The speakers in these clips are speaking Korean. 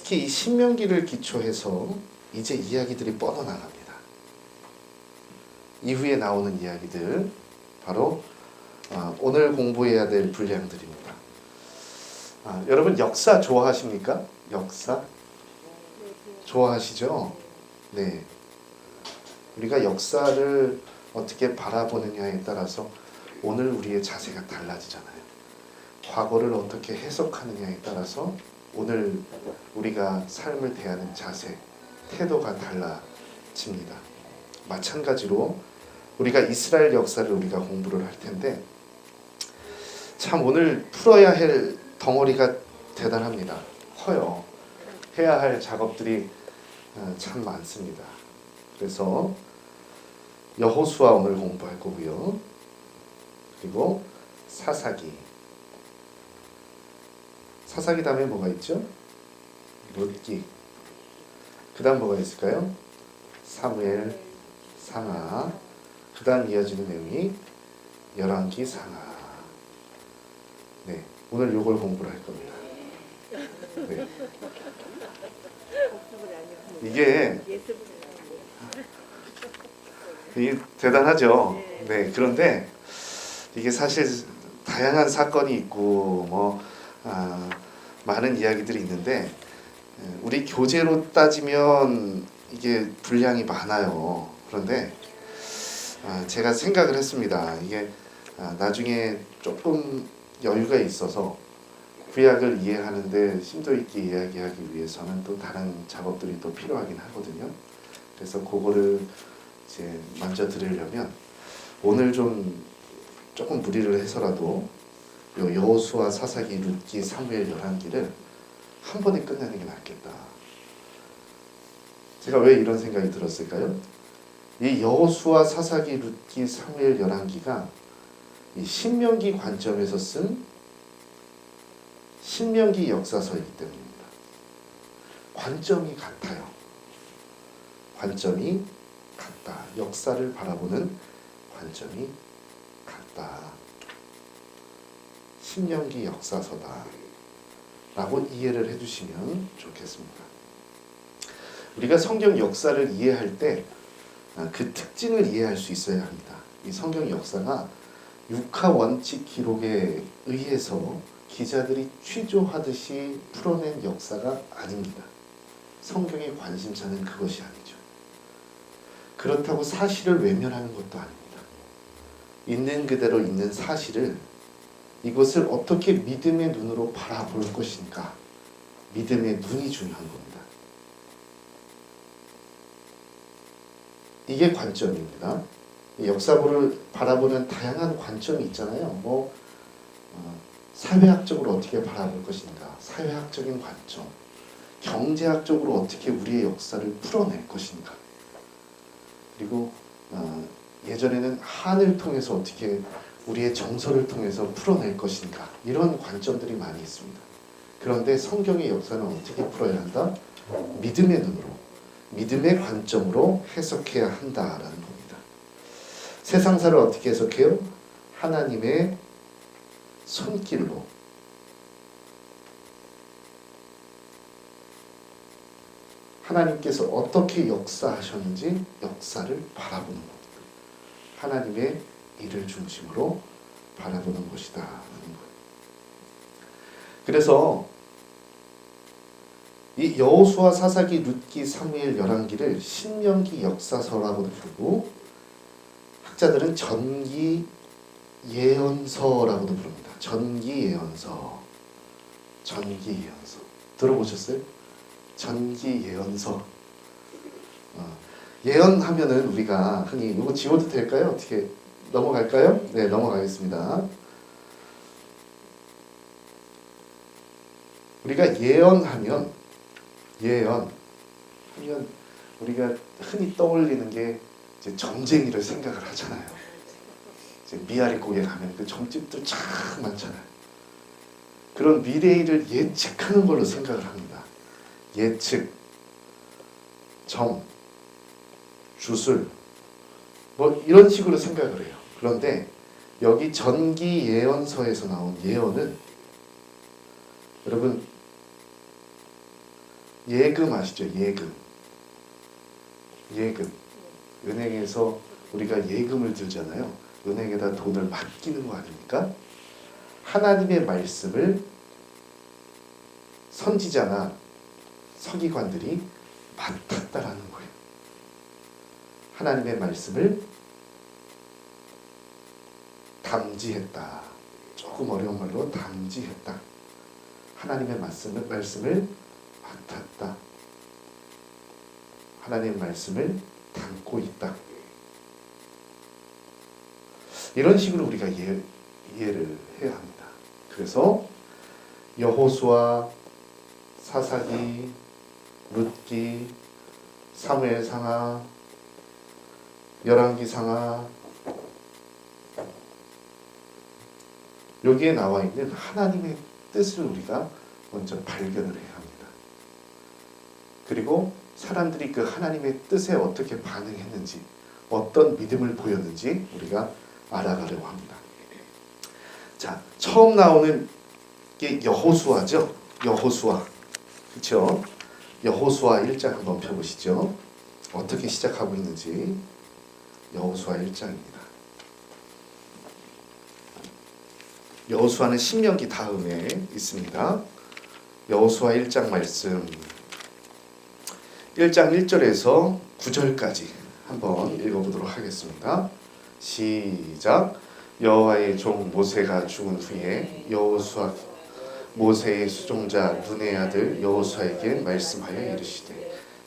특히 이 신명기를 기초해서 이제 이야기들이 뻗어나갑니다. 이후에 나오는 이야기들 바로 오늘 공부해야 될 분량들입니다. 여러분 역사 좋아하십니까? 역사? 좋아하시죠? 네. 우리가 역사를 어떻게 바라보느냐에 따라서 오늘 우리의 자세가 달라지잖아요. 과거를 어떻게 해석하느냐에 따라서 오늘 우리가 삶을 대하는 자세, 태도가 달라집니다. 마찬가지로 우리가 이스라엘 역사를 우리가 공부를 할 텐데 참 오늘 풀어야 할 덩어리가 대단합니다. 커요. 해야 할 작업들이 참 많습니다. 그래서 여호수아 오늘 공부할 거고요. 그리고 사사기 다음에 뭐가 있죠? 룻기. 그 다음 뭐가 있을까요? 사무엘, 상하. 그 다음 이어지는 내용이 열왕기, 상하. 네, 오늘 요걸 공부를 할 겁니다. 네. 이게 대단하죠. 네, 그런데 이게 사실 다양한 사건이 있고 많은 이야기들이 있는데 우리 교재로 따지면 이게 분량이 많아요. 그런데 제가 생각을 했습니다. 이게 나중에 조금 여유가 있어서 구약을 이해하는데 심도 있게 이야기하기 위해서는 또 다른 작업들이 또 필요하긴 하거든요. 그래서 그거를 이제 먼저 들으려면 오늘 조금 무리를 해서라도 여호수아, 사사기, 룻기, 사무엘, 열왕기를 한 번에 끝내는 게 낫겠다. 제가 왜 이런 생각이 들었을까요? 이 여호수아, 사사기, 룻기, 사무엘, 열왕기가 이 신명기 관점에서 쓴 신명기 역사서이기 때문입니다. 관점이 같아요. 관점이 같다. 역사를 바라보는 관점이 같다. 신명기 역사서다 라고 이해를 해주시면 좋겠습니다. 우리가 성경 역사를 이해할 때 그 특징을 이해할 수 있어야 합니다. 이 성경 역사가 육하 원칙 기록에 의해서 기자들이 취조하듯이 풀어낸 역사가 아닙니다. 성경의 관심사는 그것이 아니죠. 그렇다고 사실을 외면하는 것도 아닙니다. 있는 그대로 있는 사실을 이것을 어떻게 믿음의 눈으로 바라볼 것인가, 믿음의 눈이 중요한 겁니다. 이게 관점입니다. 역사를 바라보는 다양한 관점이 있잖아요. 사회학적으로 어떻게 바라볼 것인가, 사회학적인 관점, 경제학적으로 어떻게 우리의 역사를 풀어낼 것인가, 그리고 예전에는 한을 통해서 어떻게 우리의 정서를 통해서 풀어낼 것인가, 이런 관점들이 많이 있습니다. 그런데 성경의 역사는 어떻게 풀어야 한다? 믿음의 눈으로, 믿음의 관점으로 해석해야 한다라는 겁니다. 세상사를 어떻게 해석해요? 하나님의 손길로, 하나님께서 어떻게 역사하셨는지 역사를 바라보는 겁니다. 하나님의 일을 중심으로 바라보는 것이다 라는 거예요. 그래서 이 여호수아, 사사기, 룻기, 사무엘, 열왕기를 신명기 역사서라고도 부르고 학자들은 전기 예언서라고도 부릅니다. 전기 예언서. 들어보셨어요? 전기 예언서. 예언하면은 우리가 흔히 이거 지워도 될까요? 어떻게 넘어갈까요? 네, 넘어가겠습니다. 우리가 예언하면 우리가 흔히 떠올리는 게 이제 점쟁이를 생각을 하잖아요. 이제 미아리 고개 가면 그 점집들 참 많잖아요. 그런 미래일을 예측하는 걸로 생각을 합니다. 예측, 점, 주술, 이런 식으로 생각을 해요. 그런데 여기 전기 예언서에서 나온 예언은 여러분 예금 아시죠? 예금. 예금. 은행에서 우리가 예금을 들잖아요. 은행에다 돈을 맡기는 거 아닙니까? 하나님의 말씀을 선지자나 서기관들이 맡았다라는 거예요. 하나님의 말씀을 담지했다. 조금 어려운 말로 담지했다. 하나님의 말씀을 맡았다. 하나님의 말씀을 담고 있다. 이런 식으로 우리가 이해를 해야 합니다. 그래서 여호수아, 사사기, 룻기, 사무엘상하, 열왕기상하, 여기에 나와 있는 하나님의 뜻을 우리가 먼저 발견을 해야 합니다. 그리고 사람들이 그 하나님의 뜻에 어떻게 반응했는지, 어떤 믿음을 보였는지 우리가 알아가려고 합니다. 자, 처음 나오는 게 여호수아죠. 여호수아. 그렇죠? 여호수아 1장 한번 펴보시죠. 어떻게 시작하고 있는지. 여호수아 1장입니다. 여호수아는 신명기 다음에 있습니다. 여호수아 1장 말씀 1장 1절에서 9절까지 한번 읽어보도록 하겠습니다. 시작. 여호와의 종 모세가 죽은 후에 여호수아 모세의 수종자 눈의 아들 여호수아에게 말씀하여 이르시되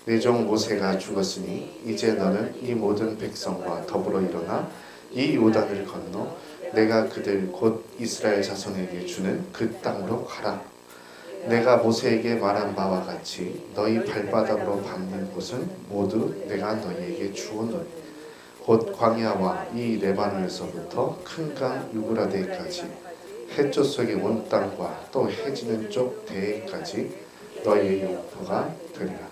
내 종 모세가 죽었으니 이제 너는 이 모든 백성과 더불어 일어나 이 요단을 건너 내가 그들 곧 이스라엘 자손에게 주는 그 땅으로 가라. 내가 모세에게 말한 바와 같이 너희 발바닥으로 밟는 곳은 모두 내가 너희에게 주었노니 곧 광야와 이 레바논에서부터 큰 강 유브라데까지 해쪽 속의 온 땅과 또 해지는 쪽 대해까지 너희의 영토가 되리라.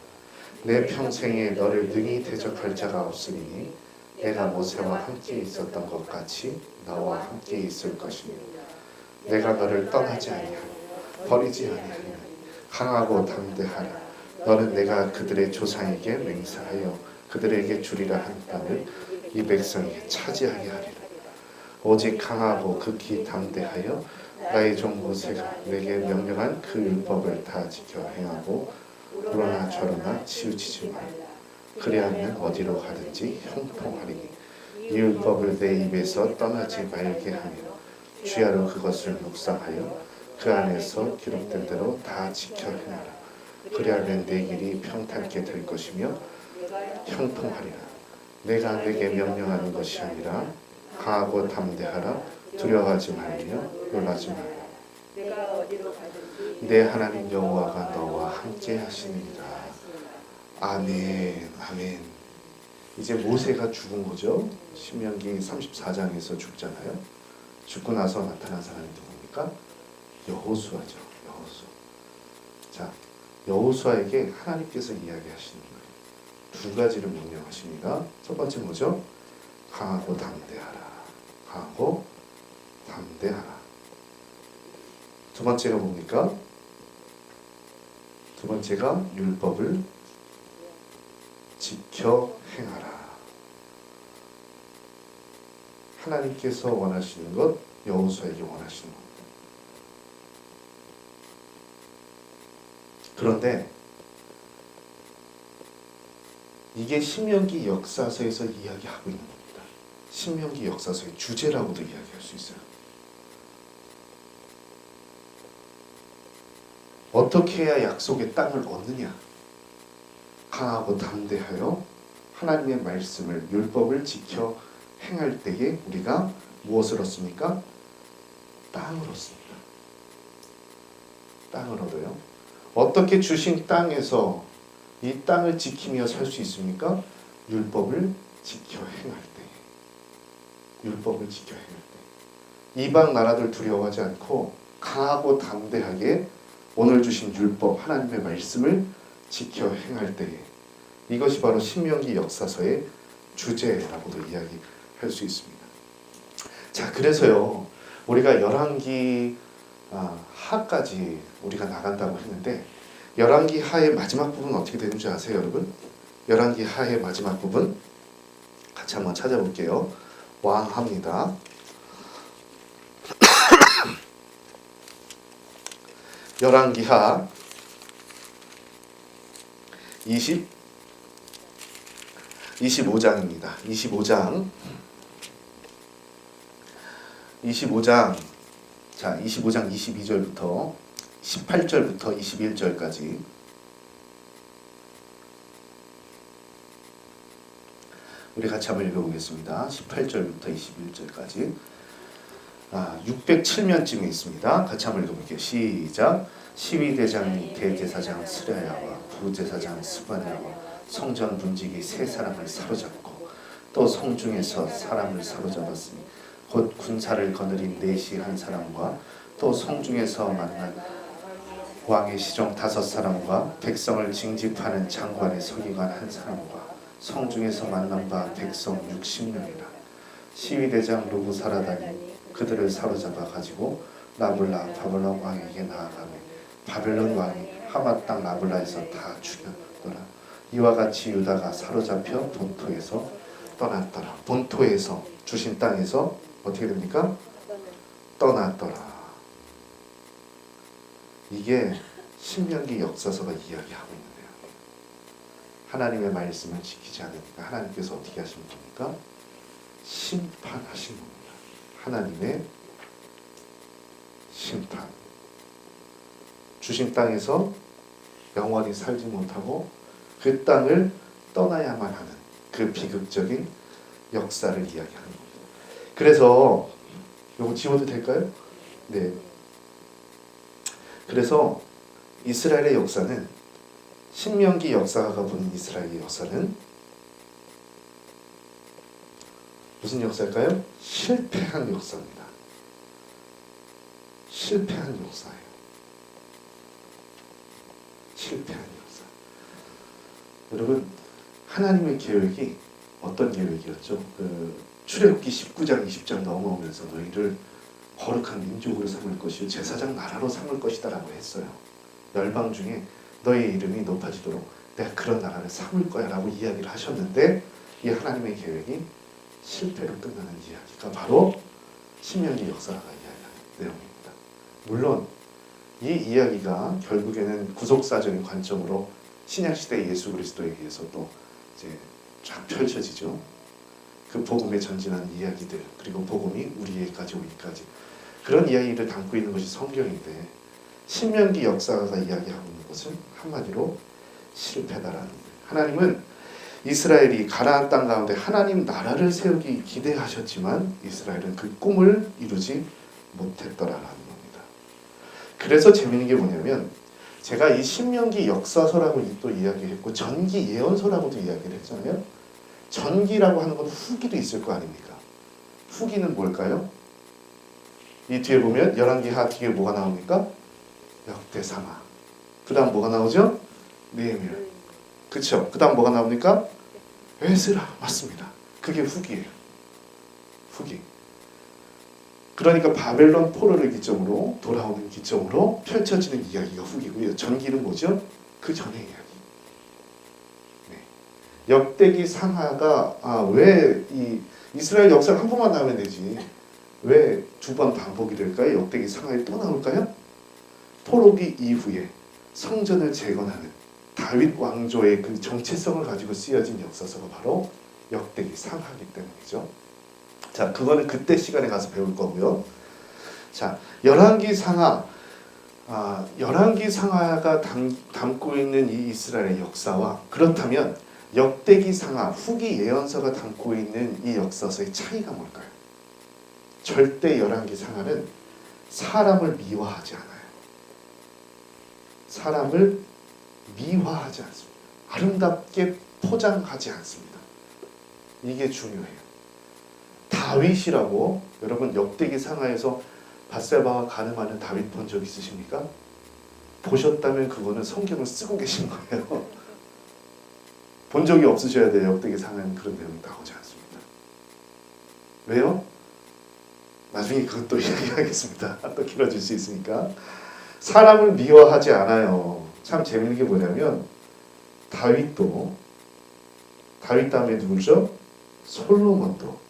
내 평생에 너를 능히 대적할 자가 없으니 내가 모세와 함께 있었던 것 같이 너와 함께 있을 것이며 내가 너를 떠나지 아니하며 버리지 아니하며 강하고 담대하라. 너는 내가 그들의 조상에게 맹세하여 그들에게 주리라 한 땅을 이 백성에게 차지하게 하리라. 오직 강하고 극히 담대하여 나의 종 모세가 내게 명령한 그 율법을 다 지켜 행하고 그러나 저러나 치우치지 말라. 그리하면 어디로 가든지 형통하리니 이 율법을 내 입에서 떠나지 말게 하며 주야로 그것을 묵상하여 그 안에서 기록된 대로 다 지켜 행하라. 그리하면 내 길이 평탄케 될 것이며 형통하리라. 내가 내게 명령하는 것이 아니라 강하고 담대하라. 두려워하지 말며 놀라지 말라. 내 하나님 여호와가 너와 함께 하시니라. 아멘. 아멘. 이제 모세가 죽은 거죠. 신명기 34장에서 죽잖아요. 죽고 나서 나타난 사람이 누굽니까? 여호수아죠. 여호수아. 자, 여호수아에게 하나님께서 이야기하시는 거예요. 두 가지를 명령하십니다. 첫 번째 뭐죠? 강하고 담대하라. 강하고 담대하라. 두 번째가 뭡니까? 두 번째가 율법을 지켜 행하라. 하나님께서 원하시는 것, 여호수아에게 원하시는 겁니다. 그런데 이게 신명기 역사서에서 이야기하고 있는 겁니다. 신명기 역사서의 주제라고도 이야기할 수 있어요. 어떻게 해야 약속의 땅을 얻느냐? 강하고 담대하여 하나님의 말씀을 율법을 지켜 행할 때에 우리가 무엇을 얻습니까? 땅을 얻습니다. 땅을 얻어요. 어떻게 주신 땅에서 이 땅을 지키며 살 수 있습니까? 율법을 지켜 행할 때. 율법을 지켜 행할 때. 이방 나라들 두려워하지 않고 강하고 담대하게 오늘 주신 율법, 하나님의 말씀을 지켜 행할 때에 이것이 바로 신명기 역사서의 주제라고도 이야기할 수 있습니다. 자, 그래서요 우리가 열왕기 하까지 우리가 나간다고 했는데 열왕기 하의 마지막 부분 어떻게 되는 줄 아세요, 여러분? 열왕기 하의 마지막 부분 같이 한번 찾아볼게요. 왕합니다. 열왕기하 25장입니다. 25장. 자, 25장 22절부터 18절부터 21절까지. 우리 같이 한번 읽어보겠습니다. 18절부터 21절까지. 607면쯤에 있습니다. 같이 한번 읽어볼게요. 시작. 시위대장이 대제사장 스라야와 부제사장 스바냐와 성전 문지기 세 사람을 사로잡고 또 성중에서 사람을 사로잡았으니 곧 군사를 거느린 내시 한 사람과 또 성중에서 만난 왕의 시종 5사람과 백성을 징집하는 장관의 서기관 한 사람과 성중에서 만난 바 백성 60명이라. 시위대장 루부사라다니 그들을 사로잡아 가지고 라블라 바벨론 왕에게 나아가며 바벨론 왕이 하맛 땅 라블라에서 다 죽였더라. 이와 같이 유다가 사로잡혀 본토에서 떠났더라. 본토에서 주신 땅에서 어떻게 됩니까? 떠났더라. 이게 신명기 역사서가 이야기하고 있는데요. 하나님의 말씀을 지키지 않으니까 하나님께서 어떻게 하시는 겁니까? 심판하신 겁니다. 하나님의 심판. 주신 땅에서 영원히 살지 못하고 그 땅을 떠나야만 하는 그 비극적인 역사를 이야기하는 겁니다. 그래서 이거 지워도 될까요? 네. 그래서 이스라엘의 역사는, 신명기 역사가가 보는 이스라엘의 역사는 무슨 역사일까요? 실패한 역사입니다. 실패한 역사예요. 실패한 역사. 여러분, 하나님의 계획이 어떤 계획이었죠? 출애굽기 19장 20장 넘어오면서 너희를 거룩한 민족으로 삼을 것이요 제사장 나라로 삼을 것이다 라고 했어요. 열방 중에 너의 이름이 높아지도록 내가 그런 나라를 삼을 거야 라고 이야기를 하셨는데, 이 하나님의 계획이 실패로 끝나는 이야기가 바로 신명기 역사가 이야기하는 내용입니다. 물론 이 이야기가 결국에는 구속사적인 관점으로 신약시대 예수 그리스도에 의해서 또 이제 쫙 펼쳐지죠. 그 복음에 전진하는 이야기들, 그리고 복음이 우리에게까지 오기까지 그런 이야기를 담고 있는 것이 성경인데, 신명기 역사가 이야기하고 있는 것은 한마디로 실패다라는 거예요. 하나님은 이스라엘이 가나안 땅 가운데 하나님 나라를 세우기 기대하셨지만 이스라엘은 그 꿈을 이루지 못했더라라는 겁니다. 그래서 재미있는 게 뭐냐면, 제가 이 신명기 역사서라고 또 이야기했고 전기 예언서라고도 이야기를 했잖아요. 전기라고 하는 건 후기도 있을 거 아닙니까? 후기는 뭘까요? 이 뒤에 보면 열왕기하 뒤에 뭐가 나옵니까? 역대상하. 그 다음 뭐가 나오죠? 느헤미야. 그쵸? 그 다음 뭐가 나옵니까? 에스라. 맞습니다. 그게 후기예요. 후기. 그러니까 바벨론 포로를 기점으로 돌아오는 기점으로 펼쳐지는 이야기가 후기고요. 전기는 뭐죠? 그 전의 이야기. 네. 역대기 상하가 왜 이 이스라엘 역사가 한 번만 나오면 되지 왜 두 번 반복이 될까요? 역대기 상하에 또 나올까요? 포로기 이후에 성전을 재건하는 다윗 왕조의 그 정체성을 가지고 쓰여진 역사서가 바로 역대기 상하이기 때문이죠. 자, 그거는 그때 시간에 가서 배울 거고요. 자, 열왕기 상하. 열왕기 상하가 담고 있는 이 이스라엘의 역사와, 그렇다면 역대기 상하, 후기 예언서가 담고 있는 이 역사서의 차이가 뭘까요? 절대 열왕기 상하는 사람을 미화하지 않아요. 사람을 미화하지 않습니다. 아름답게 포장하지 않습니다. 이게 중요해요. 다윗이라고, 여러분 역대기 상하에서 밧세바와 간음하는 다윗 본 적 있으십니까? 보셨다면 그거는 성경을 쓰고 계신 거예요. 본 적이 없으셔야 돼요. 역대기 상하에는 그런 내용이 나오지 않습니다. 왜요? 나중에 그것도 이야기하겠습니다. 또 길어질 수 있으니까. 사람을 미워하지 않아요. 참 재밌는 게 뭐냐면 다윗 다음에 누구죠? 솔로몬도.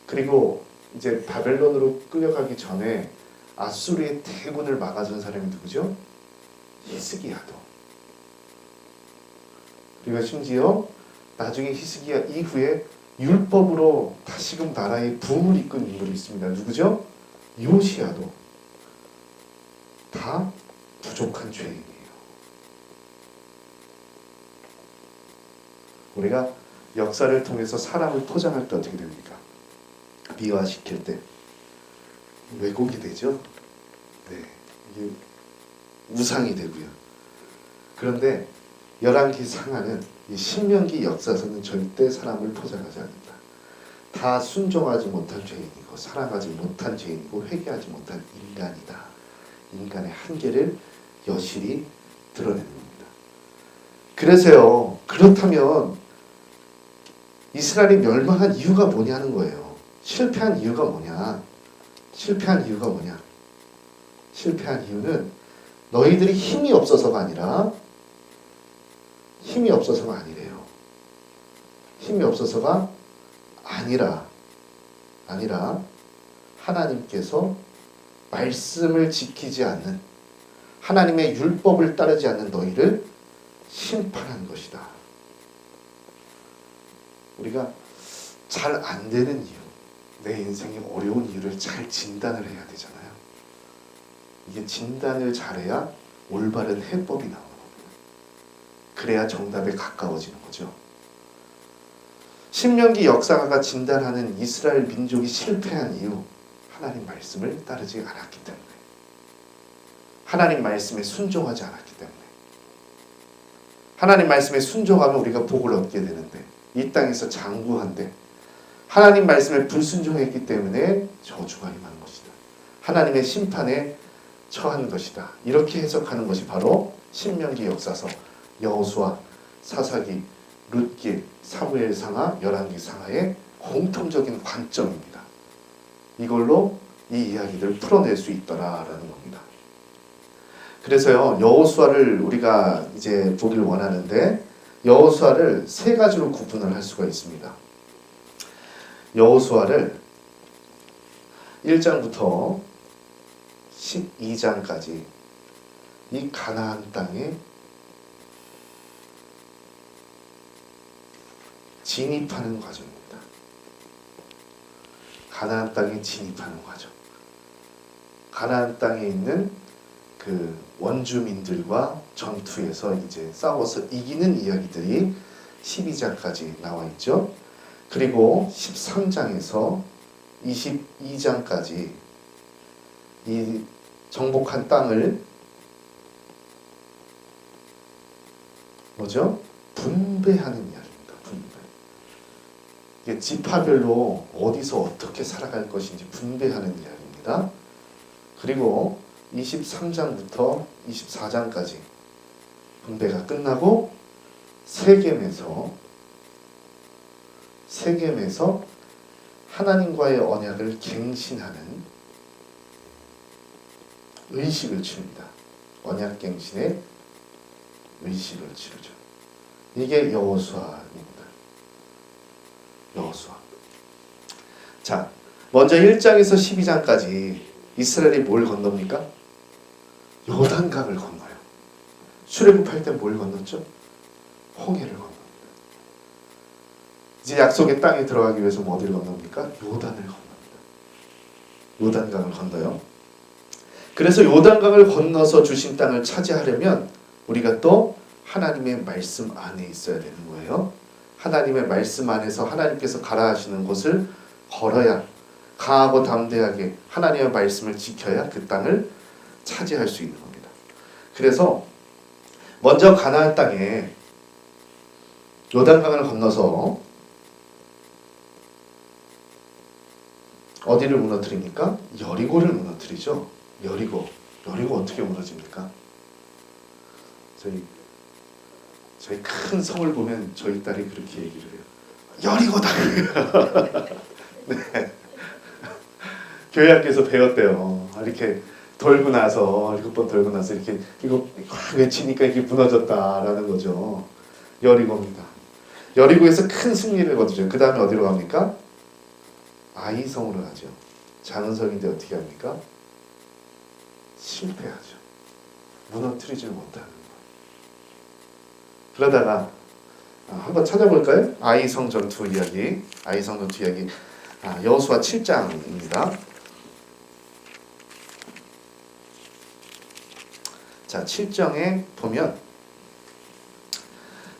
그리고 이제 바벨론으로 끌려가기 전에 아수르의 대군을 막아준 사람이 누구죠? 히스기야도. 그리고 심지어 나중에 히스기야 이후에 율법으로 다시금 나라의 부흥을 이끈 인물이 있습니다. 누구죠? 요시야도. 다 부족한 죄인이에요. 우리가 역사를 통해서 사람을 포장할 때 어떻게 됩니까? 미화시킬 때 왜곡이 되죠. 네, 이게 우상이 되고요. 그런데 열왕기 상하는 이 신명기 역사에서는 절대 사람을 포장하지 않는다. 다 순종하지 못한 죄인이고 사랑하지 못한 죄인이고 회개하지 못한 인간이다. 인간의 한계를 여실히 드러내는 겁니다. 그래서요. 그렇다면 이스라엘이 멸망한 이유가 뭐냐는 거예요. 실패한 이유가 뭐냐? 실패한 이유는 너희들이 힘이 없어서가 아니래요. 힘이 없어서가 아니라 하나님께서 말씀을 지키지 않는, 하나님의 율법을 따르지 않는 너희를 심판한 것이다. 우리가 잘 안 되는 이유, 내 인생이 어려운 이유를 잘 진단을 해야 되잖아요. 이게 진단을 잘해야 올바른 해법이 나오는 겁니다. 그래야 정답에 가까워지는 거죠. 신명기 역사가가 진단하는 이스라엘 민족이 실패한 이유, 하나님 말씀을 따르지 않았기 때문에, 하나님 말씀에 순종하지 않았기 때문에. 하나님 말씀에 순종하면 우리가 복을 얻게 되는데 이 땅에서 장구한데 하나님 말씀에 불순종했기 때문에 저주가 임한 것이다. 하나님의 심판에 처한 것이다. 이렇게 해석하는 것이 바로 신명기 역사서, 여호수아, 사사기, 룻기, 사무엘상하, 열왕기 상하의 공통적인 관점입니다. 이걸로 이 이야기들을 풀어낼 수 있더라라는 겁니다. 그래서요, 여호수아를 우리가 이제 보기를 원하는데 여호수아를 세 가지로 구분을 할 수가 있습니다. 여호수아를 1장부터 12장까지 이 가나안 땅에 진입하는 과정입니다. 가나안 땅에 진입하는 과정. 가나안 땅에 있는 그 원주민들과 전투에서 이제 싸워서 이기는 이야기들이 12장까지 나와 있죠. 그리고 13장에서 22장까지 이 정복한 땅을 분배하는 이야기입니다. 분배. 이게 지파별로 어디서 어떻게 살아갈 것인지 분배하는 이야기입니다. 그리고 23장부터 24장까지 분배가 끝나고 세겜에서 하나님과의 언약을 갱신하는 의식을 치릅니다. 언약갱신의 의식을 치르죠. 이게 여호수아입니다. 여호수아. 자, 먼저 1장에서 12장까지 이스라엘이 뭘 건넙니까? 요단강을 건너요. 출애굽할 때 뭘 건넜죠? 홍해를 건넙니다. 이제 약속의 땅에 들어가기 위해서 어디를 건넙니까? 요단을 건넙니다. 요단강을 건너요. 그래서 요단강을 건너서 주신 땅을 차지하려면 우리가 또 하나님의 말씀 안에 있어야 되는 거예요. 하나님의 말씀 안에서 하나님께서 가라 하시는 곳을 걸어야, 강하고 담대하게 하나님의 말씀을 지켜야 그 땅을 차지할 수 있는 겁니다. 그래서 먼저 가나안 땅에 요단강을 건너서 어디를 무너뜨립니까? 여리고를 무너뜨리죠. 여리고 어떻게 무너집니까? 저희 큰 성을 보면 저희 딸이 그렇게 얘기를 해요. 여리고다. 네. 교회 학교에서 배웠대요. 이렇게 돌고 나서 7번 돌고 나서 이렇게 이거 확 외치니까 이게 무너졌다라는 거죠. 여리고입니다. 여리고에서 큰 승리를 거두죠. 그 다음에 어디로 갑니까? 아이성으로 가죠. 작은 성인데 어떻게 합니까? 실패하죠. 무너뜨리질 못하는 거예요. 그러다가 한번 찾아볼까요? 아이성 전투 이야기. 아이성 전투 이야기. 여호수아 7장입니다. 자, 7장에 보면,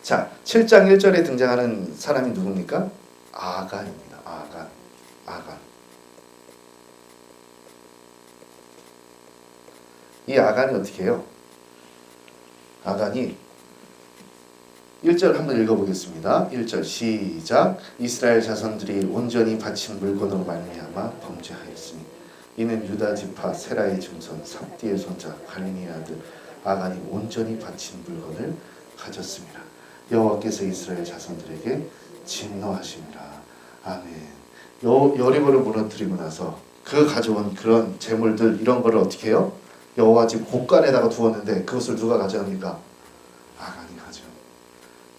자, 7장 1절에 등장하는 사람이 누굽니까? 아간입니다. 아간. 이 아간이 어떻게 해요? 아간이 1절 한번 읽어보겠습니다. 1절 시작. 이스라엘 자손들이 온전히 바친 물건으로 말미암아 범죄하였으니 이는 유다 지파 세라의 증손 삽디의 손자 갈미의 아들 아간이 온전히 바친 물건을 가졌습니다. 여호와께서 이스라엘 자손들에게 진노하십니다. 아멘. 여리고를 무너뜨리고 나서 그 가져온 그런 재물들 이런 거를 어떻게 해요? 여호와 집 곳간에다가 두었는데 그것을 누가 가져갑니까? 아간이 가져.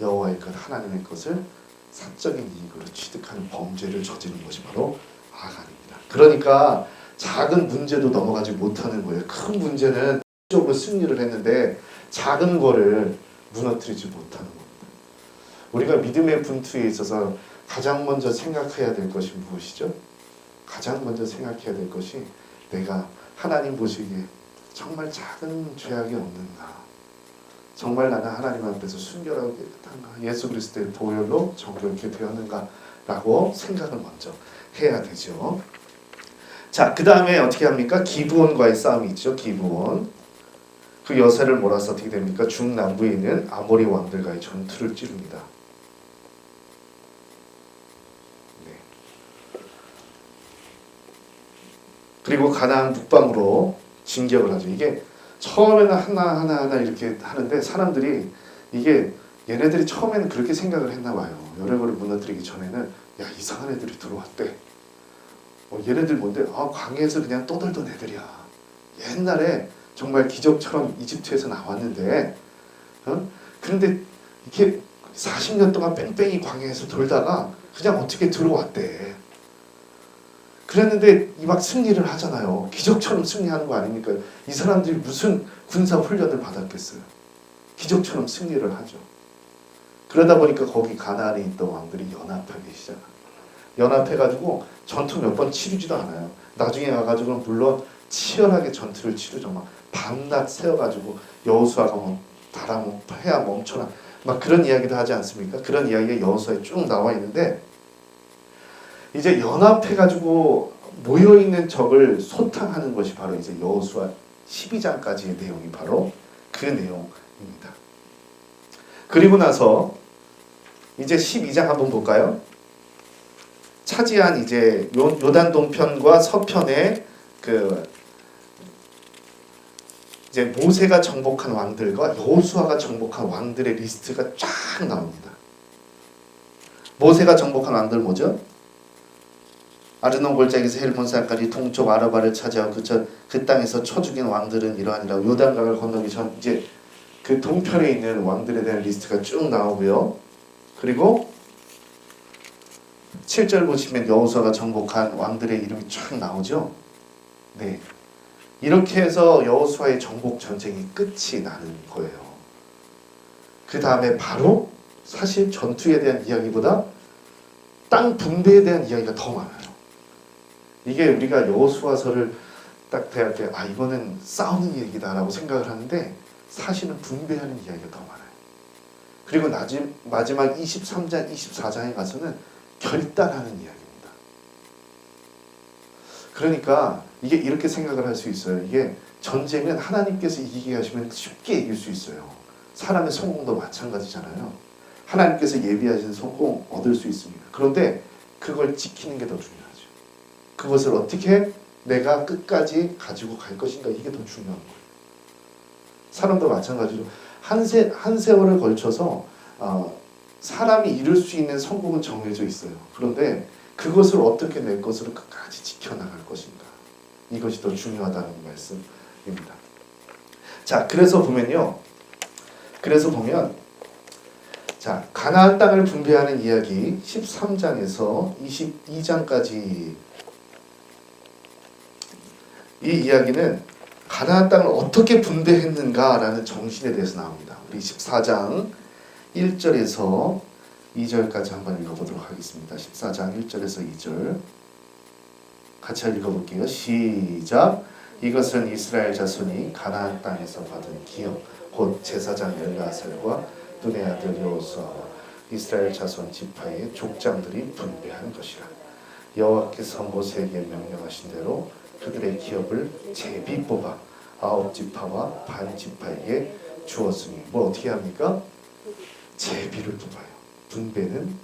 여호와의 것 하나님의 것을 사적인 이익으로 취득하는 범죄를 저지른 것이 바로 아간입니다. 그러니까 작은 문제도 넘어가지 못하는 거예요. 큰 문제는 쪽으로 승리를 했는데 작은 거를 무너뜨리지 못하는 겁니다. 우리가 믿음의 분투에 있어서 가장 먼저 생각해야 될 것이 무엇이죠? 가장 먼저 생각해야 될 것이 내가 하나님 보시기에 정말 작은 죄악이 없는가? 정말 나는 하나님 앞에서 순결하게 깨끗한가? 예수 그리스도의 보혈로 정결케 되었는가? 라고 생각을 먼저 해야 되죠. 자, 그 다음에 어떻게 합니까? 기브온과의 싸움이 있죠. 기브온. 그 여세를 몰아서 어떻게 됩니까? 중남부에 있는 아모리 왕들과의 전투를 치릅니다. 네. 그리고 가나안 북방으로 진격을 하죠. 이게 처음에는 하나 이렇게 하는데 사람들이 이게 얘네들이 처음에는 그렇게 생각을 했나 봐요. 여리고를 무너뜨리기 전에는 야, 이상한 애들이 들어왔대. 얘네들 뭔데? 광야에서 그냥 떠들던 애들이야. 옛날에 정말 기적처럼 이집트에서 나왔는데 그런데 이렇게 40년 동안 뺑뺑이 광야에서 돌다가 그냥 어떻게 들어왔대. 그랬는데 막 승리를 하잖아요. 기적처럼 승리하는 거 아닙니까? 이 사람들이 무슨 군사 훈련을 받았겠어요. 기적처럼 승리를 하죠. 그러다 보니까 거기 가나안에 있던 왕들이 연합하기 시작합니다. 연합해가지고 전투 몇 번 치르지도 않아요. 나중에 가가지고 물론 치열하게 전투를 치르죠. 막 밤낮 세워가지고 여호수아가 뭐 달아 뭐 해야 멈춰라 막 그런 이야기도 하지 않습니까? 그런 이야기가 여호수아에 쭉 나와 있는데 이제 연합해가지고 모여있는 적을 소탕하는 것이 바로 이제 여호수아 12장까지의 내용이 바로 그 내용입니다. 그리고 나서 이제 12장 한번 볼까요? 차지한 이제 요단 동편과 서편의 그 이제 모세가 정복한 왕들과 여호수아가 정복한 왕들의 리스트가 쫙 나옵니다. 모세가 정복한 왕들 뭐죠? 아르논 골짜기에서 헬몬산까지 동쪽 아라바를 차지하고 그 땅에서 쳐 죽인 왕들은 이러하니라. 요단강을 건너기 전 이제 그 동편에 있는 왕들에 대한 리스트가 쭉 나오고요. 그리고 7절 보시면 여호수아가 정복한 왕들의 이름이 쫙 나오죠. 네, 이렇게 해서 여호수아의 정복 전쟁이 끝이 나는 거예요. 그 다음에 바로 사실 전투에 대한 이야기보다 땅 분배에 대한 이야기가 더 많아요. 이게 우리가 여호수아서를 딱 대할 때 이거는 싸우는 얘기다라고 생각을 하는데 사실은 분배하는 이야기가 더 많아요. 그리고 마지막 23장, 24장에 가서는 결단하는 이야기입니다. 그러니까 이게 이렇게 생각을 할 수 있어요. 이게 전쟁은 하나님께서 이기게 하시면 쉽게 이길 수 있어요. 사람의 성공도 마찬가지잖아요. 하나님께서 예비하신 성공 얻을 수 있습니다. 그런데 그걸 지키는 게 더 중요하죠. 그것을 어떻게 내가 끝까지 가지고 갈 것인가, 이게 더 중요한 거예요. 사람도 마찬가지로 한 세월을 걸쳐서 사람이 이룰 수 있는 성공은 정해져 있어요. 그런데 그것을 어떻게 내 것으로 끝까지 지켜나갈 것인가, 이것이 더 중요하다는 말씀입니다. 자, 그래서 보면 자, 가나안 땅을 분배하는 이야기 13장에서 22장까지 이 이야기는 가나안 땅을 어떻게 분배했는가라는 정신에 대해서 나옵니다. 우리 14장 1절에서 2절까지 한번 읽어보도록 하겠습니다. 14장 1절에서 2절 같이 읽어볼게요. 시작. 이것은 이스라엘 자손이 가나안 땅에서 받은 기업 곧 제사장 엘르아살과 눈의 아들 여호수아와 이스라엘 자손 지파의 족장들이 분배한 것이라. 여호와께서 모세에게 명령하신 대로 그들의 기업을 제비 뽑아 9지파와 반 지파에게 주었으니 뭐 어떻게 합니까? 제비를 뽑아요. 분배는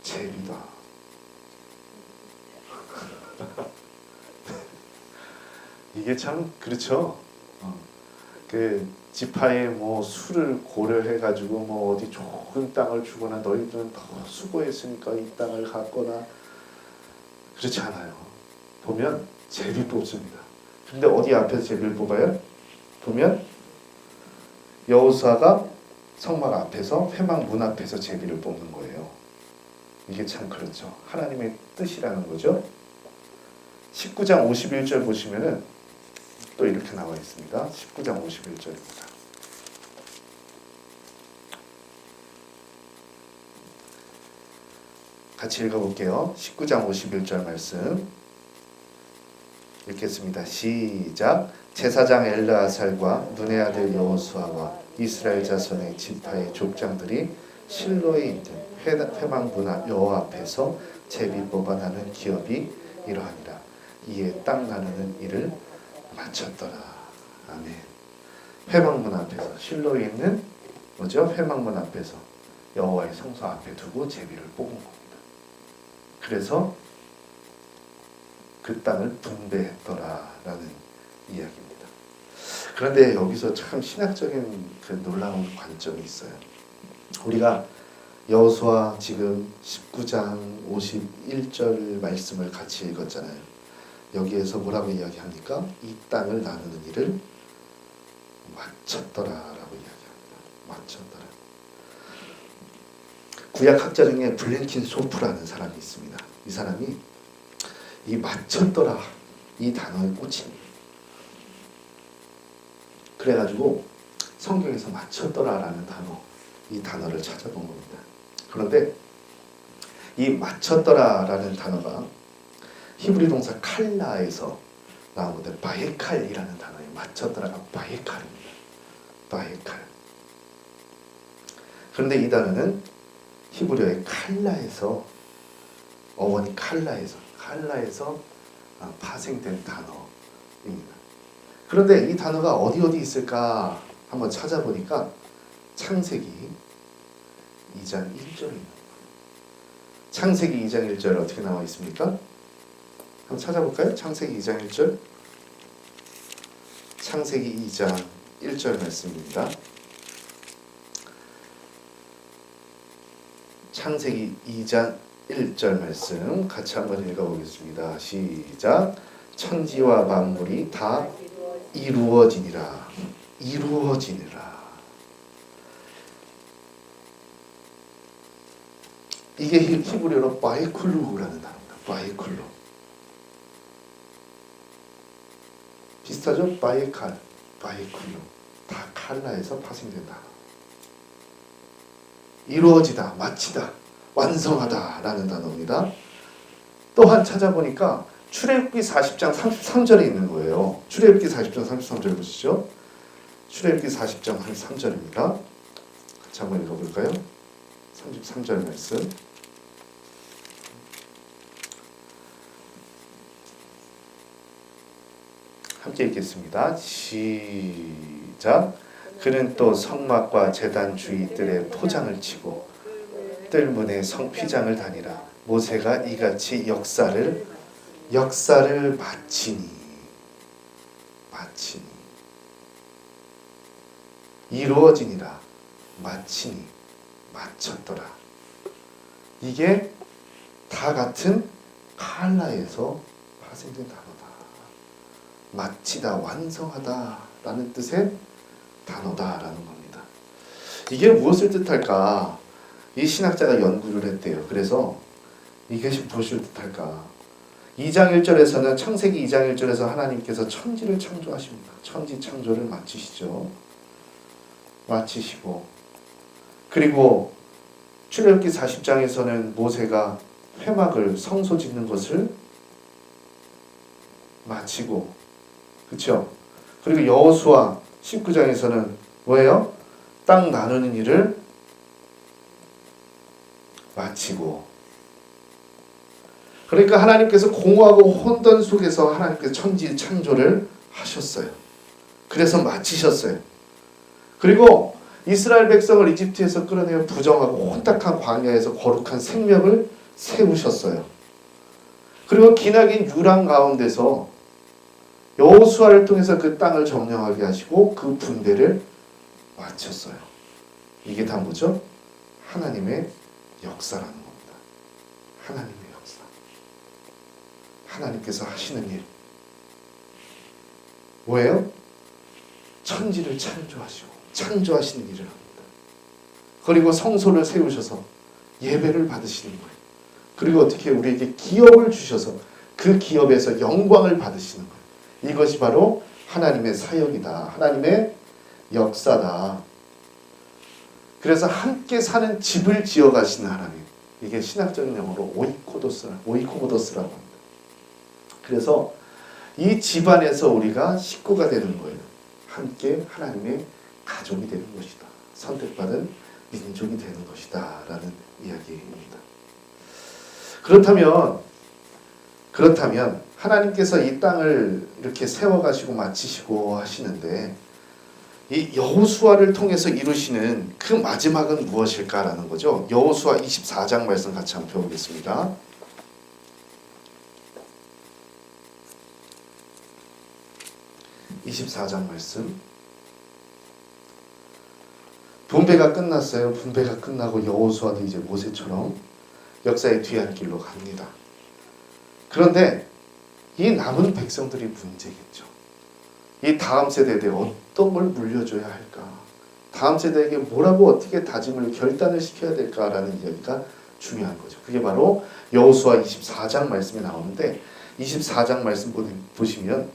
제비다. 이게 참 그렇죠. 그 지파의 뭐 수를 고려해가지고 뭐 어디 좋은 땅을 주거나 너희들은 더 수고했으니까 이 땅을 갖거나 그렇지 않아요. 보면 제비 뽑습니다. 근데 어디 앞에서 제비를 뽑아요? 보면 여호수아가 성막 앞에서 회막 문 앞에서 제비를 뽑는 거예요. 이게 참 그렇죠. 하나님의 뜻이라는 거죠. 19장 51절 보시면은 또 이렇게 나와 있습니다. 19장 51절입니다. 같이 읽어볼게요. 19장 51절 말씀 읽겠습니다. 시작. 제사장 엘르아살과 눈의 아들 여호수아와 이스라엘 자손의 지파의 족장들이 실로에 있는 회막 문 여호와 앞에서 제비 뽑아 나는 기업이 이러하니라. 이에 땅 나누는 일을 마쳤더라. 아멘. 회막문 앞에서 실로에 있는 뭐죠? 회막문 앞에서 여호와의 성소 앞에 두고 제비를 뽑은 겁니다. 그래서 그 땅을 분배했더라라는 이야기입니다. 그런데 여기서 참 신학적인 그 놀라운 관점이 있어요. 우리가 여호수아 지금 19장 51절 말씀을 같이 읽었잖아요. 여기에서 뭐라고 이야기합니까? 이 땅을 나누는 일을 마쳤더라라고 이야기합니다. 마쳤더라. 구약학자 중에 블랭킨 소프라는 사람이 있습니다. 이 사람이 이 마쳤더라 이 단어에 꽂힙니다. 그래가지고 성경에서 마쳤더라라는 단어, 이 단어를 찾아본 겁니다. 그런데 이 마쳤더라라는 단어가 히브리 동사 칼라에서 나온 건데 바에칼이라는 단어에 마쳤더라가 바에칼입니다. 바에칼. 그런데 이 단어는 히브리어의 칼라에서 어원이 칼라에서 파생된 단어입니다. 그런데 이 단어가 어디 있을까 한번 찾아보니까 창세기 2장 1절입니다. 창세기 2장 1절 어떻게 나와 있습니까? 한번 찾아볼까요? 창세기 2장 1절. 창세기 2장 1절 말씀입니다. 창세기 2장 1절 말씀 같이 한번 읽어보겠습니다. 시작. 천지와 만물이 다 이루어지니라. 이루어지니라. 이게 히브리어로 바이쿨루라는 단어입니다. 바이쿨루. 비슷하죠? 바이칼, 바이쿨루. 다 칼라에서 파생된 단어. 이루어지다, 마치다, 완성하다 라는 단어입니다. 또한 찾아보니까 출애굽기 40장 33절에 있는 거예요. 출애굽기 40장 33절 보시죠. 출애굽기 40장 33절입니다. 같이 한번 읽어볼까요? 33절 말씀. 함께 읽겠습니다. 시작. 그는 또 성막과 제단 주위들의 포장을 치고 뜰문에 성휘장을 다니라. 모세가 이같이 역사를 마치니 이루어지니라. 마치니 마쳤더라. 이게 다 같은 칼라에서 파생된 단어다 마치다, 완성하다 라는 뜻의 단어다라는 겁니다. 이게 무엇을 뜻할까? 이 신학자가 연구를 했대요. 그래서 이것이 무엇을 뜻할까? 2장 1절에서는 창세기 2장 1절에서 하나님께서 천지를 창조하십니다. 천지 창조를 마치시죠. 마치시고, 그리고 출애굽기 40장에서는 모세가 회막을 성소 짓는 것을 마치고, 그렇죠? 그리고 여호수아 19장에서는 뭐예요? 땅 나누는 일을 마치고, 그러니까 하나님께서 공허하고 혼돈 속에서 하나님께서 천지 창조를 하셨어요. 그래서 마치셨어요. 그리고 이스라엘 백성을 이집트에서 끌어내어 부정하고 혼탁한 광야에서 거룩한 생명을 세우셨어요. 그리고 기나긴 유랑 가운데서 여호수아를 통해서 그 땅을 점령하게 하시고 그 분배를 마쳤어요. 이게 다 뭐죠? 하나님의 역사라는 겁니다. 하나님의 역사. 하나님께서 하시는 일. 뭐예요? 천지를 창조하시는 일을 합니다. 그리고 성소를 세우셔서 예배를 받으시는 거예요. 그리고 어떻게 우리에게 기업을 주셔서 그 기업에서 영광을 받으시는 거예요. 이것이 바로 하나님의 사역이다. 하나님의 역사다. 그래서 함께 사는 집을 지어 가시는 하나님. 이게 신학적인 용어로 오이코보도스라고 합니다. 그래서 이 집안에서 우리가 식구가 되는 거예요. 함께 하나님의 가족이 되는 것이다. 선택받은 민족이 되는 것이다. 라는 이야기입니다. 그렇다면 하나님께서 이 땅을 이렇게 세워가시고 마치시고 하시는데 이 여호수아를 통해서 이루시는 그 마지막은 무엇일까라는 거죠. 여호수아 24장 말씀 같이 한번 펴보겠습니다. 말씀. 분배가 끝났어요. 분배가 끝나고 여호수아도 이제 모세처럼 역사의 뒤안길로 갑니다. 그런데 이 남은 백성들이 문제겠죠. 이 다음 세대에 어떤 걸 물려줘야 할까? 다음 세대에게 뭐라고 어떻게 다짐을 결단을 시켜야 될까라는 이야기가 중요한 거죠. 그게 바로 여호수아 24장 말씀에 나오는데 24장 말씀 보시면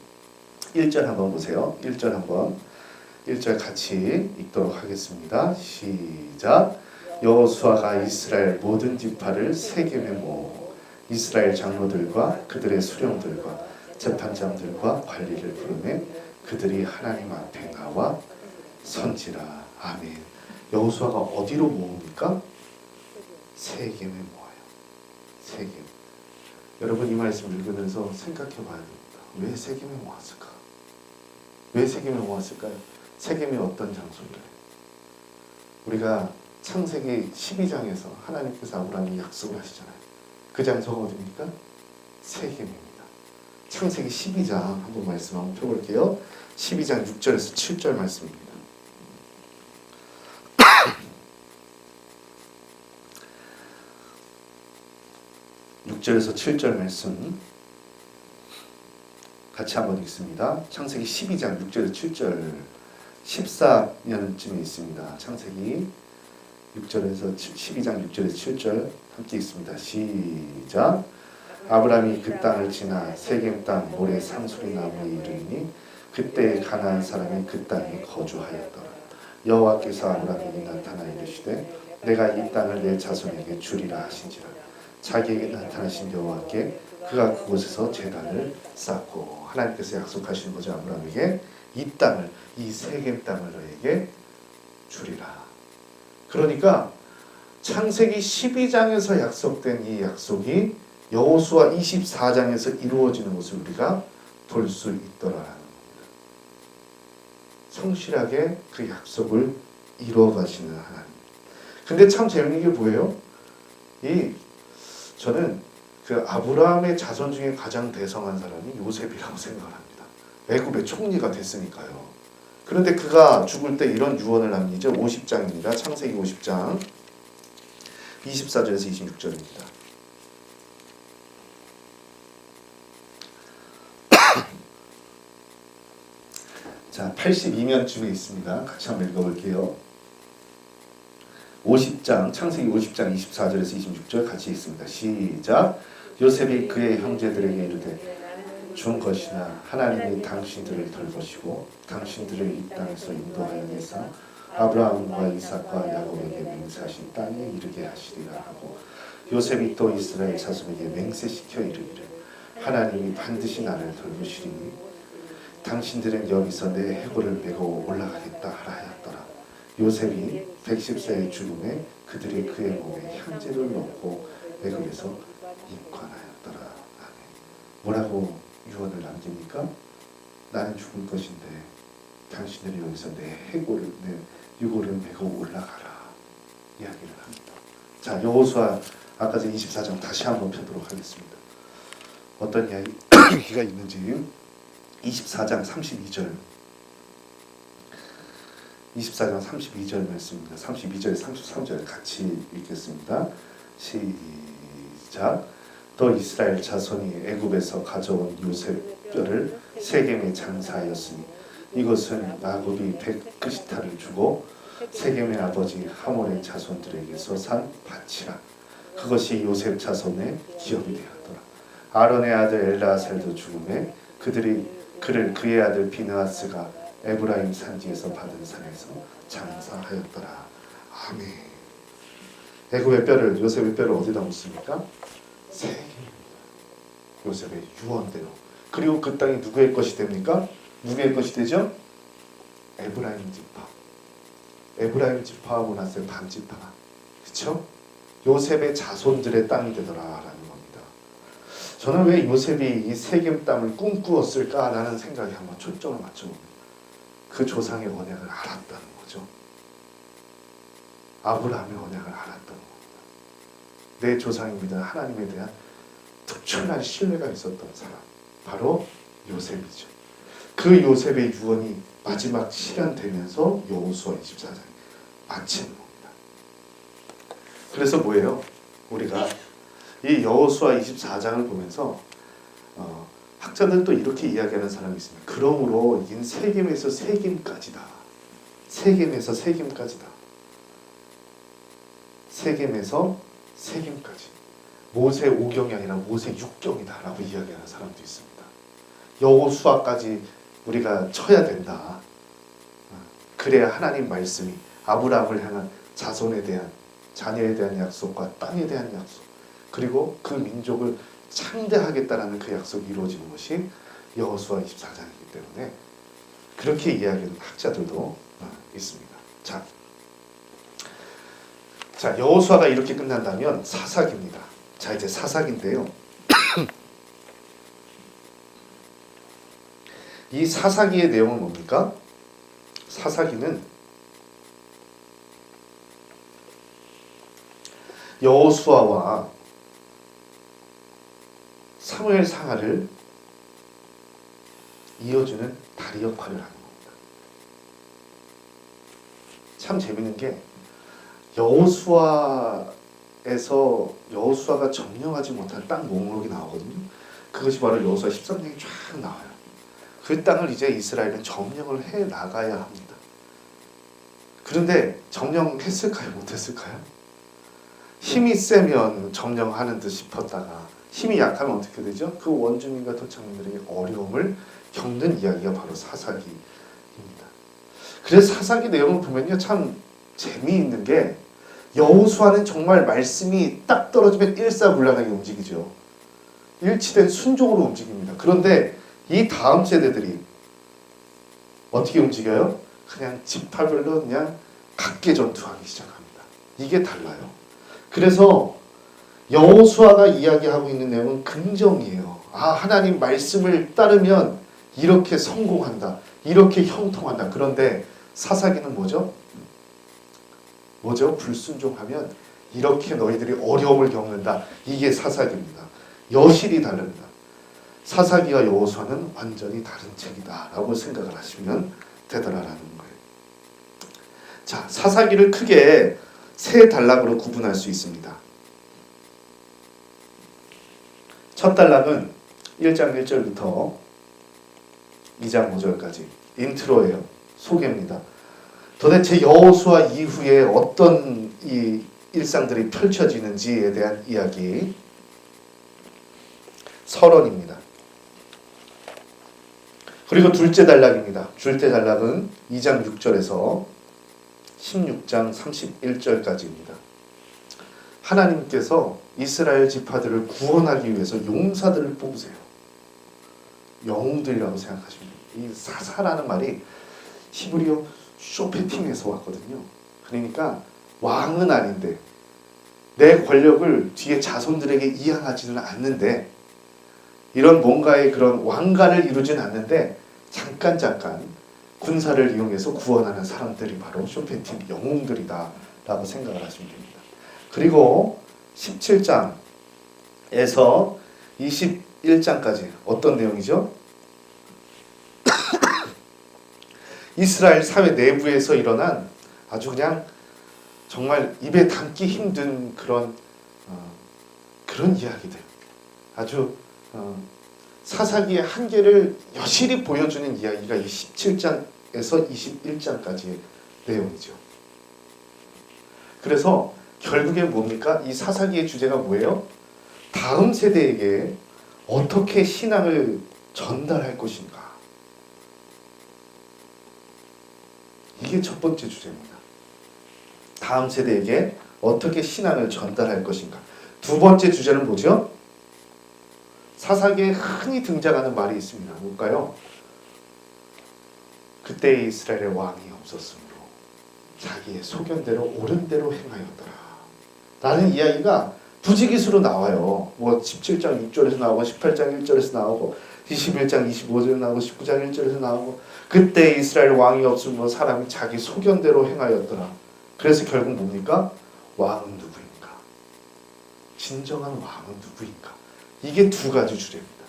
1절 한번 보세요. 1절 같이 읽도록 하겠습니다. 시작. 여호수아가 이스라엘 모든 지파를 세겜에 모으고 이스라엘 장로들과 그들의 수령들과 재판장들과 관리를 부르매 그들이 하나님 앞에 나와 선지라. 아멘. 여호수아가 어디로 모읍니까? 세겜에 모아요. 세겜. 여러분 이 말씀 읽으면서 생각해 봐야 됩니다. 왜 세겜에 모았을까? 왜 세겜에 모았을까요? 세겜이 어떤 장소인가요? 우리가 창세기 12장에서 하나님께서 아브라함이 약속을 하시잖아요. 그 장소가 어디입니까? 세겜입니다. 창세기 12장 한번 말씀 한번 펴볼게요. 12장 6절에서 7절 말씀입니다. 6절에서 7절 말씀 같이 한번 읽습니다. 창세기 12장 6절에서 7절 14년쯤에 있습니다. 창세기 12장 6절에서 7절 함께 읽습니다. 시작. 아브라함이 그 땅을 지나 세겜 땅 모래 상수리 나무에 이르니 그때 가나안 사람이 그 땅에 거주하였더라. 여호와께서 아브라함에게 나타나 이르시되 내가 이 땅을 내 자손에게 주리라 하신지라. 자기에게 나타나신 여호와께 그가 그곳에서 제단을 쌓고 하나님께서 약속하신 거죠. 아브라함에게 이 땅을, 이 세겜 땅을 너에게 주리라. 그러니까 창세기 12장에서 약속된 이 약속이 여호수아 24장에서 이루어지는 것을 우리가 볼 수 있더라라는 겁니다. 성실하게 그 약속을 이루어가시는 하나님. 근데 참 재밌는 게 뭐예요? 저는 그 아브라함의 자손 중에 가장 대성한 사람이 요셉이라고 생각을 합니다. 애굽의 총리가 됐으니까요. 그런데 그가 죽을 때 이런 유언을 합니다. 50장입니다. 창세기 50장 24절에서 26절입니다. 자, 82면쯤에 있습니다. 같이 한번 읽어볼게요. 50장, 창세기 50장 24절에서 26절 같이 읽습니다. 시작. 요셉이 그의 형제들에게 이르되 준 것이나 하나님이 당신들을 돌보시고 당신들을 이 땅에서 인도하여 내사 아브라함과 이삭과 야곱에게 맹세하신 땅에 이르게 하시리라 하고 요셉이 또 이스라엘 자손에게 맹세시켜 이르기를 하나님이 반드시 나를 돌보시리니 당신들은 여기서 내 해골을 메고 올라가겠다 하라 하였더라. 요셉이 110세의 죽음에 그들이 그의 몸에 향제를 넣고 애굽에서 입관하였더라. 아멘. 뭐라고 유언을 남깁니까? 나는 죽을 것인데 당신들이 여기서 내 해골을 내 유골을 메고 올라가라 이야기를 합니다. 자, 여호수아 아까 전 24장 다시 한번 펴도록 하겠습니다. 어떤 이야기가 있는지 24장 32절 24장 32절 말씀입니다. 32절 33절 같이 읽겠습니다. 시작. 또 이스라엘 자손이 애굽에서 가져온 요셉 뼈를 세겜에 장사하였으니 이것은 야곱이 백그시타를 주고 세겜의 아버지 하몰의 자손들에게서 산 밭이라. 그것이 요셉 자손의 기업이 되었더라. 아론의 아들 엘라살도 죽음에 그를 그의 아들 비느하스가 에브라임 산지에서 받은 산에서 장사하였더라. 아멘. 애굽의 뼈를 요셉의 뼈를 어디다 묻습니까? 세겜입니다. 요셉의 유언대로. 그리고 그 땅이 누구의 것이 됩니까? 누구의 것이 되죠? 에브라임 지파. 에브라임 지파하고 나서 반지파가. 그렇죠? 요셉의 자손들의 땅이 되더라라는 겁니다. 저는 왜 요셉이 이 세겜 땅을 꿈꾸었을까라는 생각에 한번 초점을 맞춰봅니다. 그 조상의 언약을 알았다는 거죠. 아브라함의 언약을 알았다는 겁니다. 내 조상입니다. 하나님에 대한 특출난 신뢰가 있었던 사람, 바로 요셉이죠. 그 요셉의 유언이 마지막 실현되면서 여호수아 24장이 마치는 겁니다. 그래서 뭐예요? 우리가 이 여호수아 24장을 보면서 학자들도 이렇게 이야기하는 사람이 있습니다. 그러므로 인 세겜에서 세겜까지다. 세겜에서 세겜까지다. 세겜에서 세겜까지. 모세 5경이 아니라 모세 6경이다 라고 이야기하는 사람도 있습니다. 여호수아까지 우리가 쳐야 된다. 그래야 하나님 말씀이 아브라함을 향한 자손에 대한 자녀에 대한 약속과 땅에 대한 약속, 그리고 그 민족을 창대하겠다라는 그 약속이 이루어지는 것이 여호수아 24장이기 때문에 그렇게 이야기하는 학자들도 있습니다. 자, 여호수아가 이렇게 끝난다면 사사기입니다. 자, 이제 사사기인데요. 이 사사기의 내용은 뭡니까? 사사기는 여호수아와 사무엘 상하를 이어주는 다리 역할을 하는 겁니다. 참 재밌는 게 여호수아가 점령하지 못한 땅 목록이 나오거든요. 그것이 바로 여호수아 13장에 쫙 나와요. 그 땅을 이제 이스라엘은 점령을 해 나가야 합니다. 그런데 점령했을까요? 못했을까요? 힘이 세면 점령하는 듯 싶었다가 힘이 약하면 어떻게 되죠? 그 원주민과 토착민들에게 어려움을 겪는 이야기가 바로 사사기입니다. 그래서 사사기 내용을 보면요, 참 재미있는 게 여호수아는 정말 말씀이 딱 떨어지면 일사불란하게 움직이죠. 일치된 순종으로 움직입니다. 그런데 이 다음 세대들이 어떻게 움직여요? 그냥 지파별로 그냥 각계 전투하기 시작합니다. 이게 달라요. 그래서 여호수아가 이야기하고 있는 내용은 긍정이에요. 하나님 말씀을 따르면 이렇게 성공한다. 이렇게 형통한다. 그런데 사사기는 뭐죠? 불순종하면 이렇게 너희들이 어려움을 겪는다. 이게 사사기입니다. 여실히 다릅니다. 사사기와 여호수아는 완전히 다른 책이다 라고 생각을 하시면 되더라라는 거예요. 자, 사사기를 크게 세 단락으로 구분할 수 있습니다. 첫 단락은 1장 1절부터 2장 5절까지 인트로예요. 소개입니다. 도대체 여호수아 이후에 어떤 이 일상들이 펼쳐지는지에 대한 이야기. 서론입니다. 그리고 둘째 단락입니다. 둘째 단락은 2장 6절에서 16장 31절까지입니다. 하나님께서 이스라엘 지파들을 구원하기 위해서 용사들을 뽑으세요. 영웅들이라고 생각하시면 돼요. 이 사사라는 말이 히브리어 쇼페팅에서 왔거든요. 그러니까 왕은 아닌데 내 권력을 뒤에 자손들에게 이양하지는 않는데 이런 뭔가의 그런 왕관을 이루진 않는데 잠깐 군사를 이용해서 구원하는 사람들이 바로 쇼페팅 영웅들이다 라고 생각을 하시면 됩니다. 그리고 17장에서 21장까지 어떤 내용이죠? 이스라엘 사회 내부에서 일어난 아주 그냥 정말 입에 담기 힘든 그런 이야기들, 아주 사사기의 한계를 여실히 보여주는 이야기가 이 17장에서 21장까지의 내용이죠. 그래서 결국에 뭡니까? 이 사사기의 주제가 뭐예요? 다음 세대에게 어떻게 신앙을 전달할 것인가. 이게 첫 번째 주제입니다. 다음 세대에게 어떻게 신앙을 전달할 것인가. 두 번째 주제는 뭐죠? 사사기에 흔히 등장하는 말이 있습니다. 뭘까요? 그때 이스라엘의 왕이 없었으므로 자기의 소견대로 옳은 대로 행하였더라 라는 이야기가 부지기수로 나와요. 뭐 17장 6절에서 나오고 18장 1절에서 나오고 21장 25절에서 나오고 19장 1절에서 나오고 그때 이스라엘 왕이 없으므로 사람이 자기 소견대로 행하였더라. 그래서 결국 뭡니까? 왕은 누구인가? 진정한 왕은 누구인가? 이게 두 가지 주제입니다.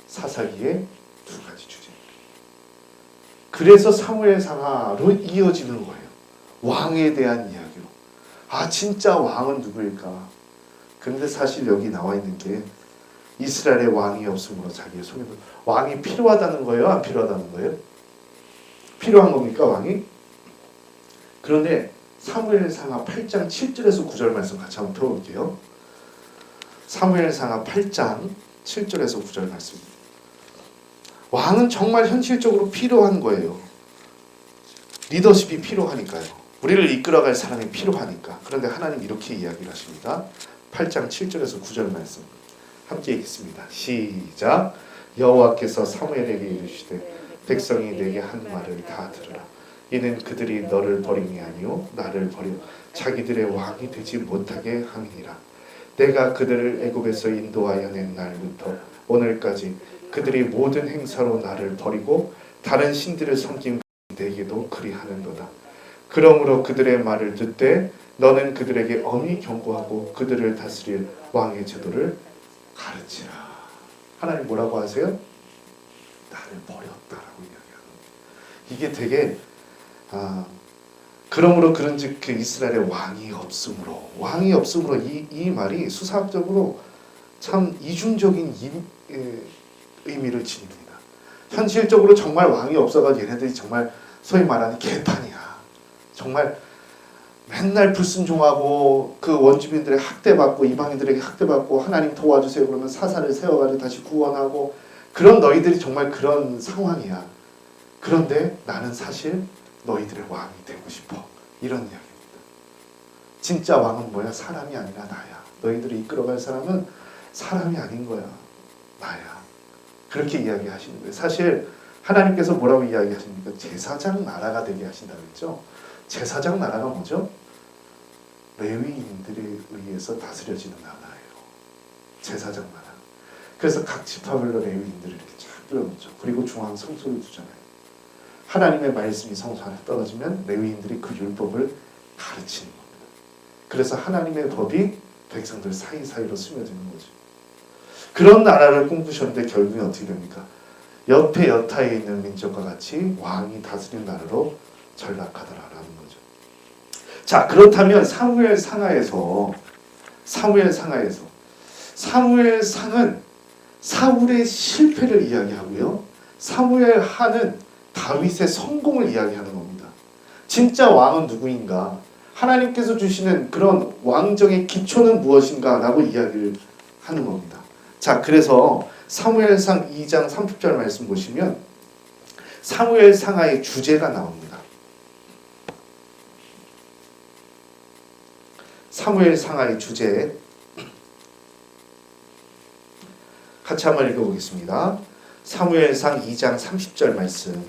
사사기의 두 가지 주제입니다. 그래서 사무엘상하로 이어지는 거예요. 왕에 대한 이야기로. 아, 진짜 왕은 누구일까? 그런데 사실 여기 나와 있는 게 이스라엘의 왕이 없으므로 자기의 소견대로. 왕이 필요하다는 거예요? 안 필요하다는 거예요? 필요한 겁니까, 왕이? 그런데 사무엘상하 8장 7절에서 9절 말씀 같이 한번 펴볼게요. 사무엘상하 8장 7절에서 9절 말씀. 왕은 정말 현실적으로 필요한 거예요. 리더십이 필요하니까요. 우리를 이끌어갈 사람이 필요하니까. 그런데 하나님 이렇게 이야기를 하십니다. 8장 7절에서 9절 말씀 함께 읽겠습니다. 시작. 여호와께서 사무엘에게 이르시되 백성이 내게 한 말을 다 들으라. 이는 그들이 너를 버림이 아니요 나를 버려 자기들의 왕이 되지 못하게 함이니라. 내가 그들을 애굽에서 인도하여 낸 날부터 오늘까지 그들이 모든 행사로 나를 버리고 다른 신들을 섬긴 내게도 그리하는도다. 그러므로 그들의 말을 듣되 너는 그들에게 엄히 경고하고 그들을 다스릴 왕의 제도를 가르치라. 하나님 뭐라고 하세요? 나를 버렸다라고 이야기하는. 이게 되게 그러므로 그런즉 그 이스라엘의 왕이 없으므로 이 말이 수사학적으로 참 이중적인 의미를 지닙니다. 현실적으로 정말 왕이 없어가지고 얘네들이 정말 소위 말하는 개판이야. 정말 맨날 불순종하고 그 원주민들의 학대받고 이방인들에게 학대받고 하나님 도와주세요 그러면 사사를 세워가지고 다시 구원하고 그런 너희들이 정말 그런 상황이야. 그런데 나는 사실 너희들의 왕이 되고 싶어. 이런 이야기입니다. 진짜 왕은 뭐야? 사람이 아니라 나야. 너희들을 이끌어갈 사람은 사람이 아닌 거야. 나야. 그렇게 이야기하시는 거예요. 사실 하나님께서 뭐라고 이야기하십니까? 제사장 나라가 되게 하신다고 했죠. 제사장 나라가 뭐죠? 레위인들에 의해서 다스려지는 나라예요. 제사장 나라. 그래서 각 지파별로 레위인들을 이렇게 쫙 뿌려놓죠. 그리고 중앙 성소를 두잖아요. 하나님의 말씀이 성소 안에 떨어지면 레위인들이 그 율법을 가르치는 겁니다. 그래서 하나님의 법이 백성들 사이사이로 스며드는 거죠. 그런 나라를 꿈꾸셨는데 결국에 어떻게 됩니까? 옆에 여타에 있는 민족과 같이 왕이 다스리는 나라로 전락하더라라는 거죠. 자, 그렇다면 사무엘상은 사울의 실패를 이야기하고요. 사무엘하는 다윗의 성공을 이야기하는 겁니다. 진짜 왕은 누구인가? 하나님께서 주시는 그런 왕정의 기초는 무엇인가? 라고 이야기를 하는 겁니다. 자, 그래서 사무엘상 2장 30절 말씀 보시면 사무엘상하의 주제가 나옵니다. 사무엘상하의 주제 같이 한번 읽어보겠습니다. 사무엘상 2장 30절 말씀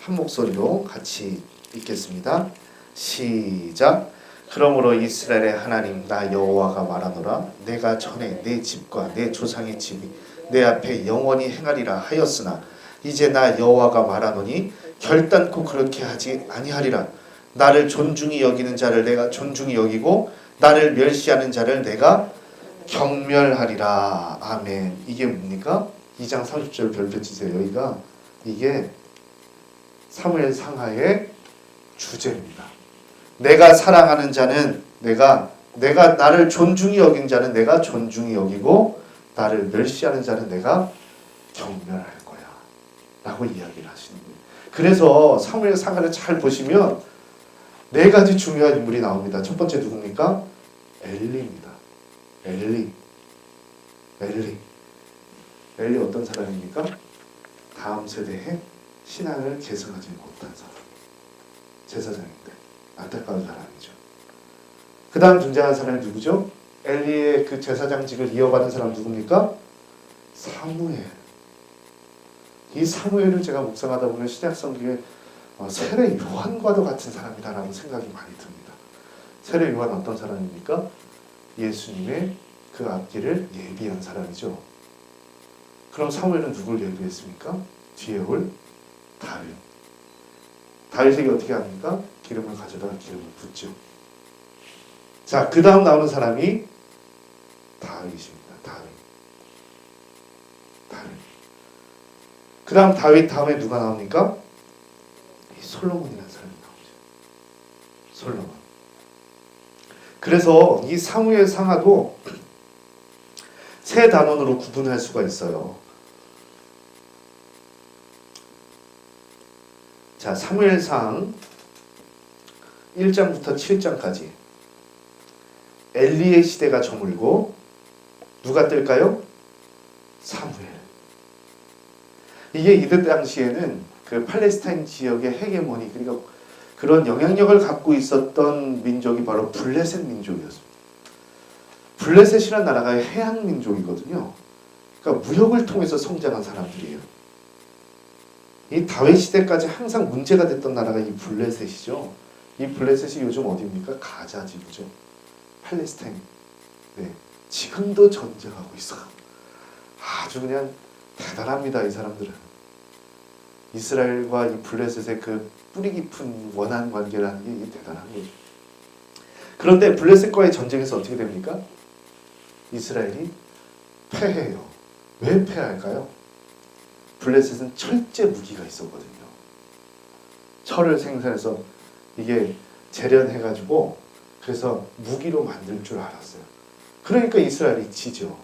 한 목소리로 같이 읽겠습니다. 시작. 그러므로 이스라엘의 하나님 나 여호와가 말하노라 내가 전에 내 집과 내 조상의 집이 내 앞에 영원히 행하리라 하였으나 이제 나 여호와가 말하노니 결단코 그렇게 하지 아니하리라. 나를 존중히 여기는 자를 내가 존중히 여기고 나를 멸시하는 자를 내가 경멸하리라. 아멘. 이게 뭡니까? 2장 30절 별표 치세요. 여기가 이게 사무엘 상하의 주제입니다. 내가 사랑하는 자는 내가 나를 존중히 여긴 자는 내가 존중히 여기고 나를 멸시하는 자는 내가 경멸할 거야 라고 이야기를 하시는 거예요. 그래서 사무엘 상하를 잘 보시면 네 가지 중요한 인물이 나옵니다. 첫 번째 누굽니까? 엘리입니다. 엘리 어떤 사람입니까? 다음 세대에 신앙을 계승하지 못한 사람, 제사장인데 안타까운 사람이죠. 그 다음 등장한 사람이 누구죠? 엘리의 그 제사장직을 이어받은 사람 누굽니까? 사무엘. 이 사무엘을 제가 묵상하다 보면 신약성경에 세례 요한과도 같은 사람이다라는 생각이 많이 듭니다. 세례 요한 어떤 사람입니까? 예수님의 그 앞길을 예비한 사람이죠. 그럼 사무엘은 누굴 예비했습니까? 뒤에 올 다윗. 다윗에게 어떻게 합니까? 기름을 가져다가 기름을 붓죠. 자, 그 다음 나오는 사람이 다윗입니다. 다윗. 그 다음 다윗 다음에 누가 나옵니까? 솔로몬이라는 사람이 나오죠. 솔로몬. 그래서 이 사무엘 상하도 세 단원으로 구분할 수가 있어요. 자, 사무엘상 1장부터 7장까지 엘리의 시대가 저물고 누가 뜰까요? 사무엘. 이게 이때 당시에는 그 팔레스타인 지역의 헤게모니, 그러니까 그런 영향력을 갖고 있었던 민족이 바로 블레셋 민족이었습니다. 블레셋이라는 나라가 해양 민족이거든요. 그러니까 무역을 통해서 성장한 사람들이에요. 이 다윗 시대까지 항상 문제가 됐던 나라가 이 블레셋이죠. 이 블레셋이 요즘 어디입니까? 가자 지구죠. 팔레스타인. 네, 지금도 전쟁하고 있어요. 아주 그냥 대단합니다, 이 사람들은. 이스라엘과 이 블레셋의 그 뿌리 깊은 원한 관계라는 게 대단한 거죠. 그런데 블레셋과의 전쟁에서 어떻게 됩니까? 이스라엘이 패해요. 왜 패할까요? 블레셋은 철제 무기가 있었거든요. 철을 생산해서 이게 재련해가지고 그래서 무기로 만들 줄 알았어요. 그러니까 이스라엘이 지죠.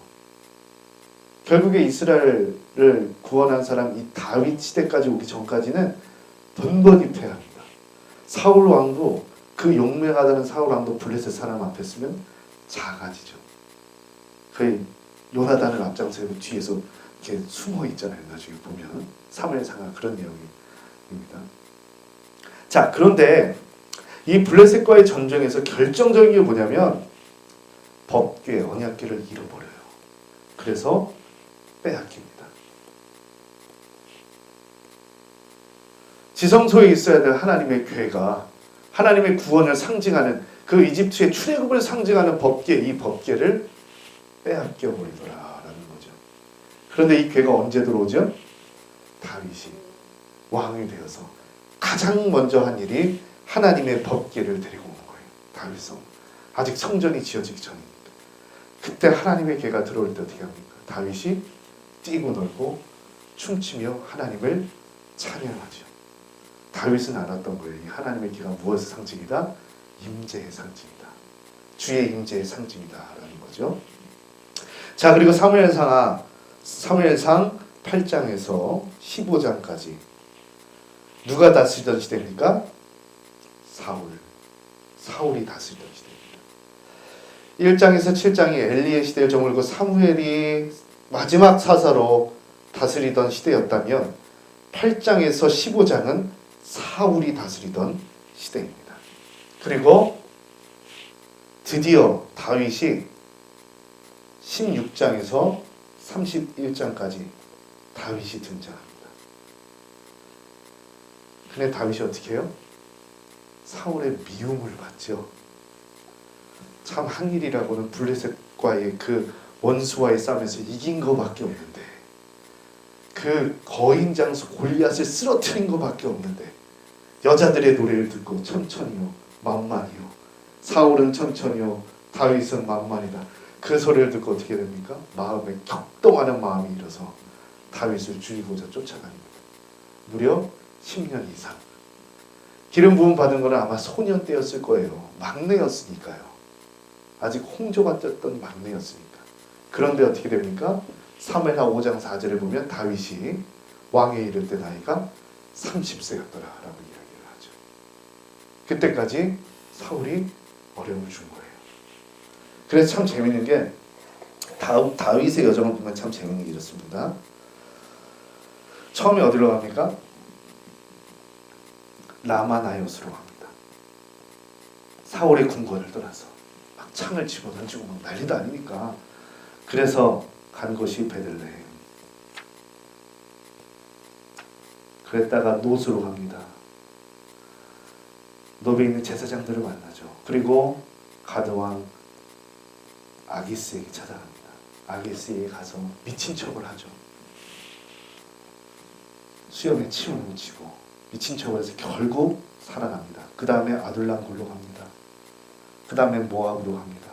결국에 이스라엘을 구원한 사람 이 다윗 시대까지 오기 전까지는 번번이 패합니다. 사울 왕도 그 용맹하다는 사울 왕도 블레셋 사람 앞에 서면 작아지죠. 거의 요나단을 앞장서고 뒤에서 이렇게 숨어 있잖아요. 나중에 보면 사무엘상하 그런 내용입니다. 자, 그런데 이 블레셋과의 전쟁에서 결정적인 게 뭐냐면 법궤, 언약궤를 잃어버려요. 그래서 빼앗깁니다. 지성소에 있어야 될 하나님의 궤가 하나님의 구원을 상징하는 그 이집트의 출애굽을 상징하는 법궤, 이 법궤를 빼앗겨 버리더라라는 거죠. 그런데 이 궤가 언제 들어오죠? 다윗이 왕이 되어서 가장 먼저 한 일이 하나님의 법궤를 데리고 온 거예요. 다윗성. 아직 성전이 지어지기 전입니다. 그때 하나님의 궤가 들어올 때 어떻게 합니까? 다윗이 뛰고 놀고 춤추며 하나님을 찬양하죠. 다윗은 알았던 거예요. 이 하나님의 궤가 무엇의 상징이다? 임재의 상징이다. 주의 임재의 상징이다라는 거죠. 자, 그리고 사무엘상 8장에서 15장까지 누가 다스리던 시대입니까? 사울이 다스리던 시대입니다. 1장에서 7장이 엘리의 시대를 저물고 사무엘이 마지막 사사로 다스리던 시대였다면 8장에서 15장은 사울이 다스리던 시대입니다. 그리고 드디어 다윗이 16장에서 31장까지 다윗이 등장합니다. 근데 다윗이 어떻게 해요? 사울의 미움을 받죠. 참 한 일이라고는 블레셋과의 그 원수와의 싸움에서 이긴 것밖에 없는데, 그 거인 장수 골리앗을 쓰러뜨린 것밖에 없는데, 여자들의 노래를 듣고 천천히요 만만히요, 사울은 천천히요 다윗은 만만이다, 그 소리를 듣고 어떻게 됩니까? 마음에 격동하는 마음이 일어서 다윗을 죽이고자 쫓아갑니다. 무려 10년 이상. 기름 부음 받은 거는 아마 소년 때였을 거예요. 막내였으니까요. 아직 홍조가 떴던 막내였으니까. 그런데 어떻게 됩니까? 사무엘하 5장 4절에 보면 다윗이 왕에 이를 때 나이가 30세였더라 라고 이야기를 하죠. 그때까지 사울이 어려움을 준 거예요. 그래서 참 재밌는 게 다윗의 여정을 보면 참 재밌는 게 이렇습니다. 처음에 어디로 갑니까? 라마나요스로 갑니다. 사울의 궁궐을 떠나서 막 창을 집어던지고 막 난리도 아니니까. 그래서 간 곳이 베들레헴. 그랬다가 노스로 갑니다. 노베에 있는 제사장들을 만나죠. 그리고 가드왕 아기스에게 찾아갑니다. 아기스에게 가서 미친 척을 하죠. 수염에 침을 묻히고 미친 척을 해서 결국 살아납니다. 그 다음에 아둘람굴로 갑니다. 그 다음에 모압으로 갑니다.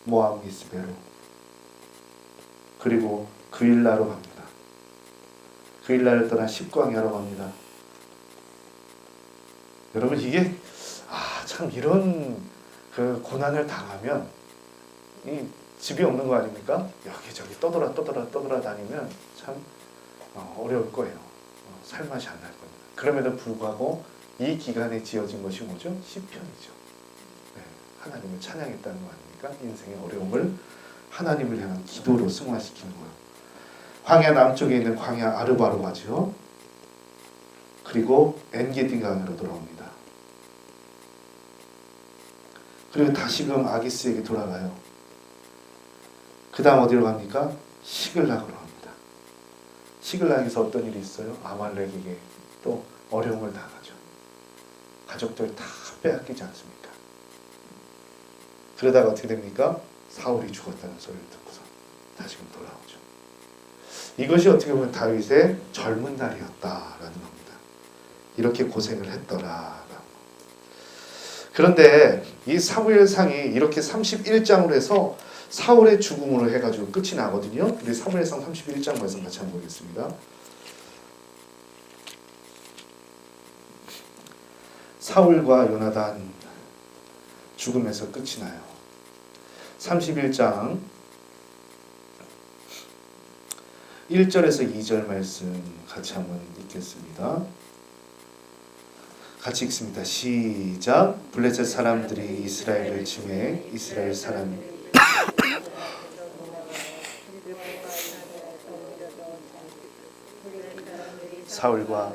모압 미스베로. 그리고 그일라로 갑니다. 그일라를 떠나 십광야로 갑니다. 여러분 이게 참 이런 그 고난을 당하면 이 집이 없는 거 아닙니까? 여기저기 떠돌아 다니면 참 어려울 거예요. 살맛이 안 날 겁니다. 그럼에도 불구하고 이 기간에 지어진 것이 뭐죠? 시편이죠. 네, 하나님을 찬양했다는 거 아닙니까? 인생의 어려움을 하나님을 향한 기도로 승화시키는 거예요. 광야 남쪽에 있는 광야 아르바로 가죠. 그리고 엔게디 강으로 돌아옵니다. 그리고 다시금 아기스에게 돌아가요. 그 다음 어디로 갑니까? 시글락으로 갑니다. 시글락에서 어떤 일이 있어요? 아말렉에게 또 어려움을 당하죠. 가족들 다 빼앗기지 않습니까? 그러다가 어떻게 됩니까? 사울이 죽었다는 소리를 듣고서 다시금 돌아오죠. 이것이 어떻게 보면 다윗의 젊은 날이었다라는 겁니다. 이렇게 고생을 했더라라고. 그런데 이 사무엘상이 이렇게 31장으로 해서 사울의 죽음으로 해가지고 끝이 나거든요. 우리 사무엘상 31장 말씀 같이 한번 보겠습니다. 사울과 요나단 죽음에서 끝이 나요. 31장 1절에서 2절 말씀 같이 한번 읽겠습니다. 같이 읽습니다. 시작. 블레셋 사람들이 이스라엘을 침해 이스라엘 사람이 사울과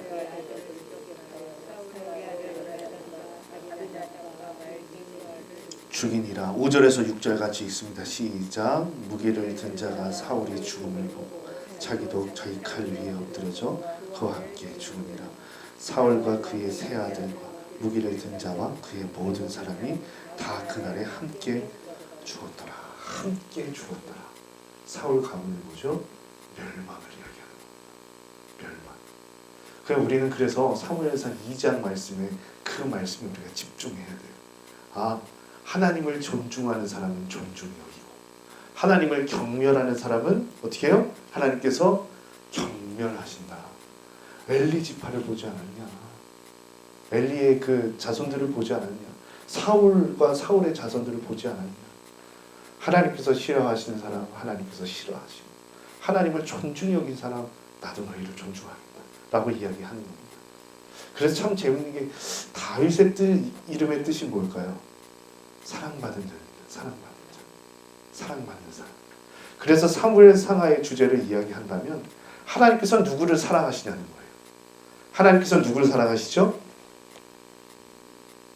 죽이니라. 5절에서 6절 같이 읽습니다. 시작. 무기를 든 자가 사울이 죽음을 보고 자기도 자기 칼 위에 엎드려져 그와 함께 죽으니라. 사울과 그의 세 아들과 무기를 든 자와 그의 모든 사람이 다 그날에 함께 죽었더라. 함께 죽었더라. 사울 가문을 보죠. 멸망을 이야기하는 겁니다. 멸망. 그럼 우리는 그래서 사무엘상 2장 말씀에 그 말씀에 우리가 집중해야 돼요. 하나님을 존중하는 사람은 존중이 여기고 하나님을 경멸하는 사람은 어떻게 해요? 하나님께서 경멸하신다. 엘리 지파를 보지 않았냐? 엘리의 그 자손들을 보지 않았냐? 사울과 사울의 자손들을 보지 않았냐? 하나님께서 싫어하시는 사람 하나님께서 싫어하시고 하나님을 존중히 여긴 사람 나도 너희를 존중하겠다 라고 이야기하는 겁니다. 그래서 참 재밌는 게 다윗의 이름의 뜻이 뭘까요? 사랑받은 자입니다. 사랑받는 자. 사랑받는 사람. 그래서 사무엘상하의 주제를 이야기한다면 하나님께서 누구를 사랑하시냐는 거예요. 하나님께서 누구를 사랑하시죠?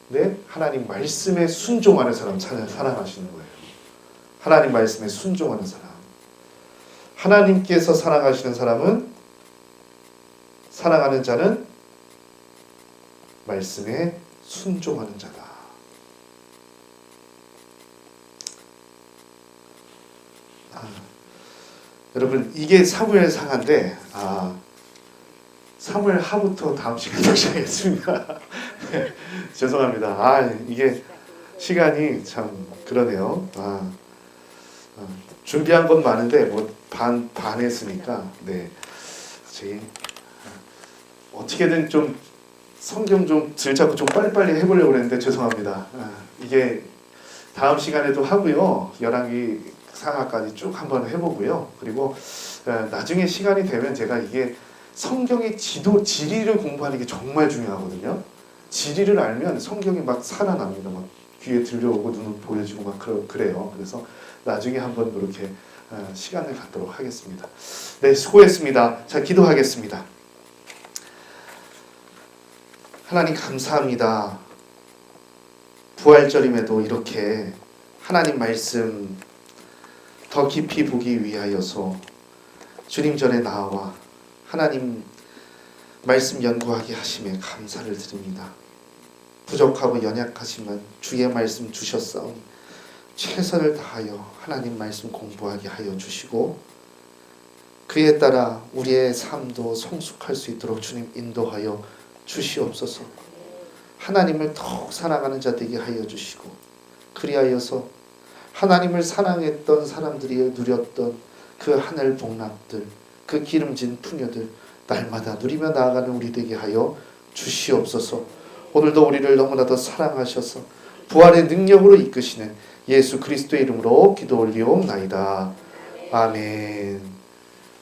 네, 하나님 말씀에 순종하는 사람 사랑하시는 거예요. 하나님 말씀에 순종하는 사람. 하나님께서 사랑하시는 사람은, 사랑하는 자는 말씀에 순종하는 자다. 여러분, 이게 사무엘상하인데 사무엘하부터 다음 시간에 시작하겠습니다. 네, 죄송합니다. 이게 시간이 참 그러네요. 준비한 건 많은데 뭐 반 했으니까 네, 어떻게든 좀 성경 좀 들잡고 좀 빨리빨리 해보려고 그랬는데 죄송합니다. 이게 다음 시간에도 하고요. 열왕기 상하까지 쭉 한번 해보고요. 그리고 나중에 시간이 되면 제가 이게 성경의 지리를 공부하는 게 정말 중요하거든요. 지리를 알면 성경이 막 살아납니다. 막 귀에 들려오고 눈으로 보여지고 막 그래요. 그래서 나중에 한번 그렇게 시간을 갖도록 하겠습니다. 네, 수고했습니다. 자, 기도하겠습니다. 하나님 감사합니다. 부활절임에도 이렇게 하나님 말씀 더 깊이 보기 위하여서 주님 전에 나와 하나님 말씀 연구하게 하심에 감사를 드립니다. 부족하고 연약하지만 주의 말씀 주셨사오니 최선을 다하여 하나님 말씀 공부하게 하여 주시고 그에 따라 우리의 삶도 성숙할 수 있도록 주님 인도하여 주시옵소서. 하나님을 더욱 사랑하는 자 되게 하여 주시고 그리하여서 하나님을 사랑했던 사람들이 누렸던 그 하늘 복락들, 그 기름진 풍요들 날마다 누리며 나아가는 우리 되게 하여 주시옵소서. 오늘도 우리를 너무나도 사랑하셔서 부활의 능력으로 이끄시는 예수 그리스도의 이름으로 기도 올리옵나이다. 아멘.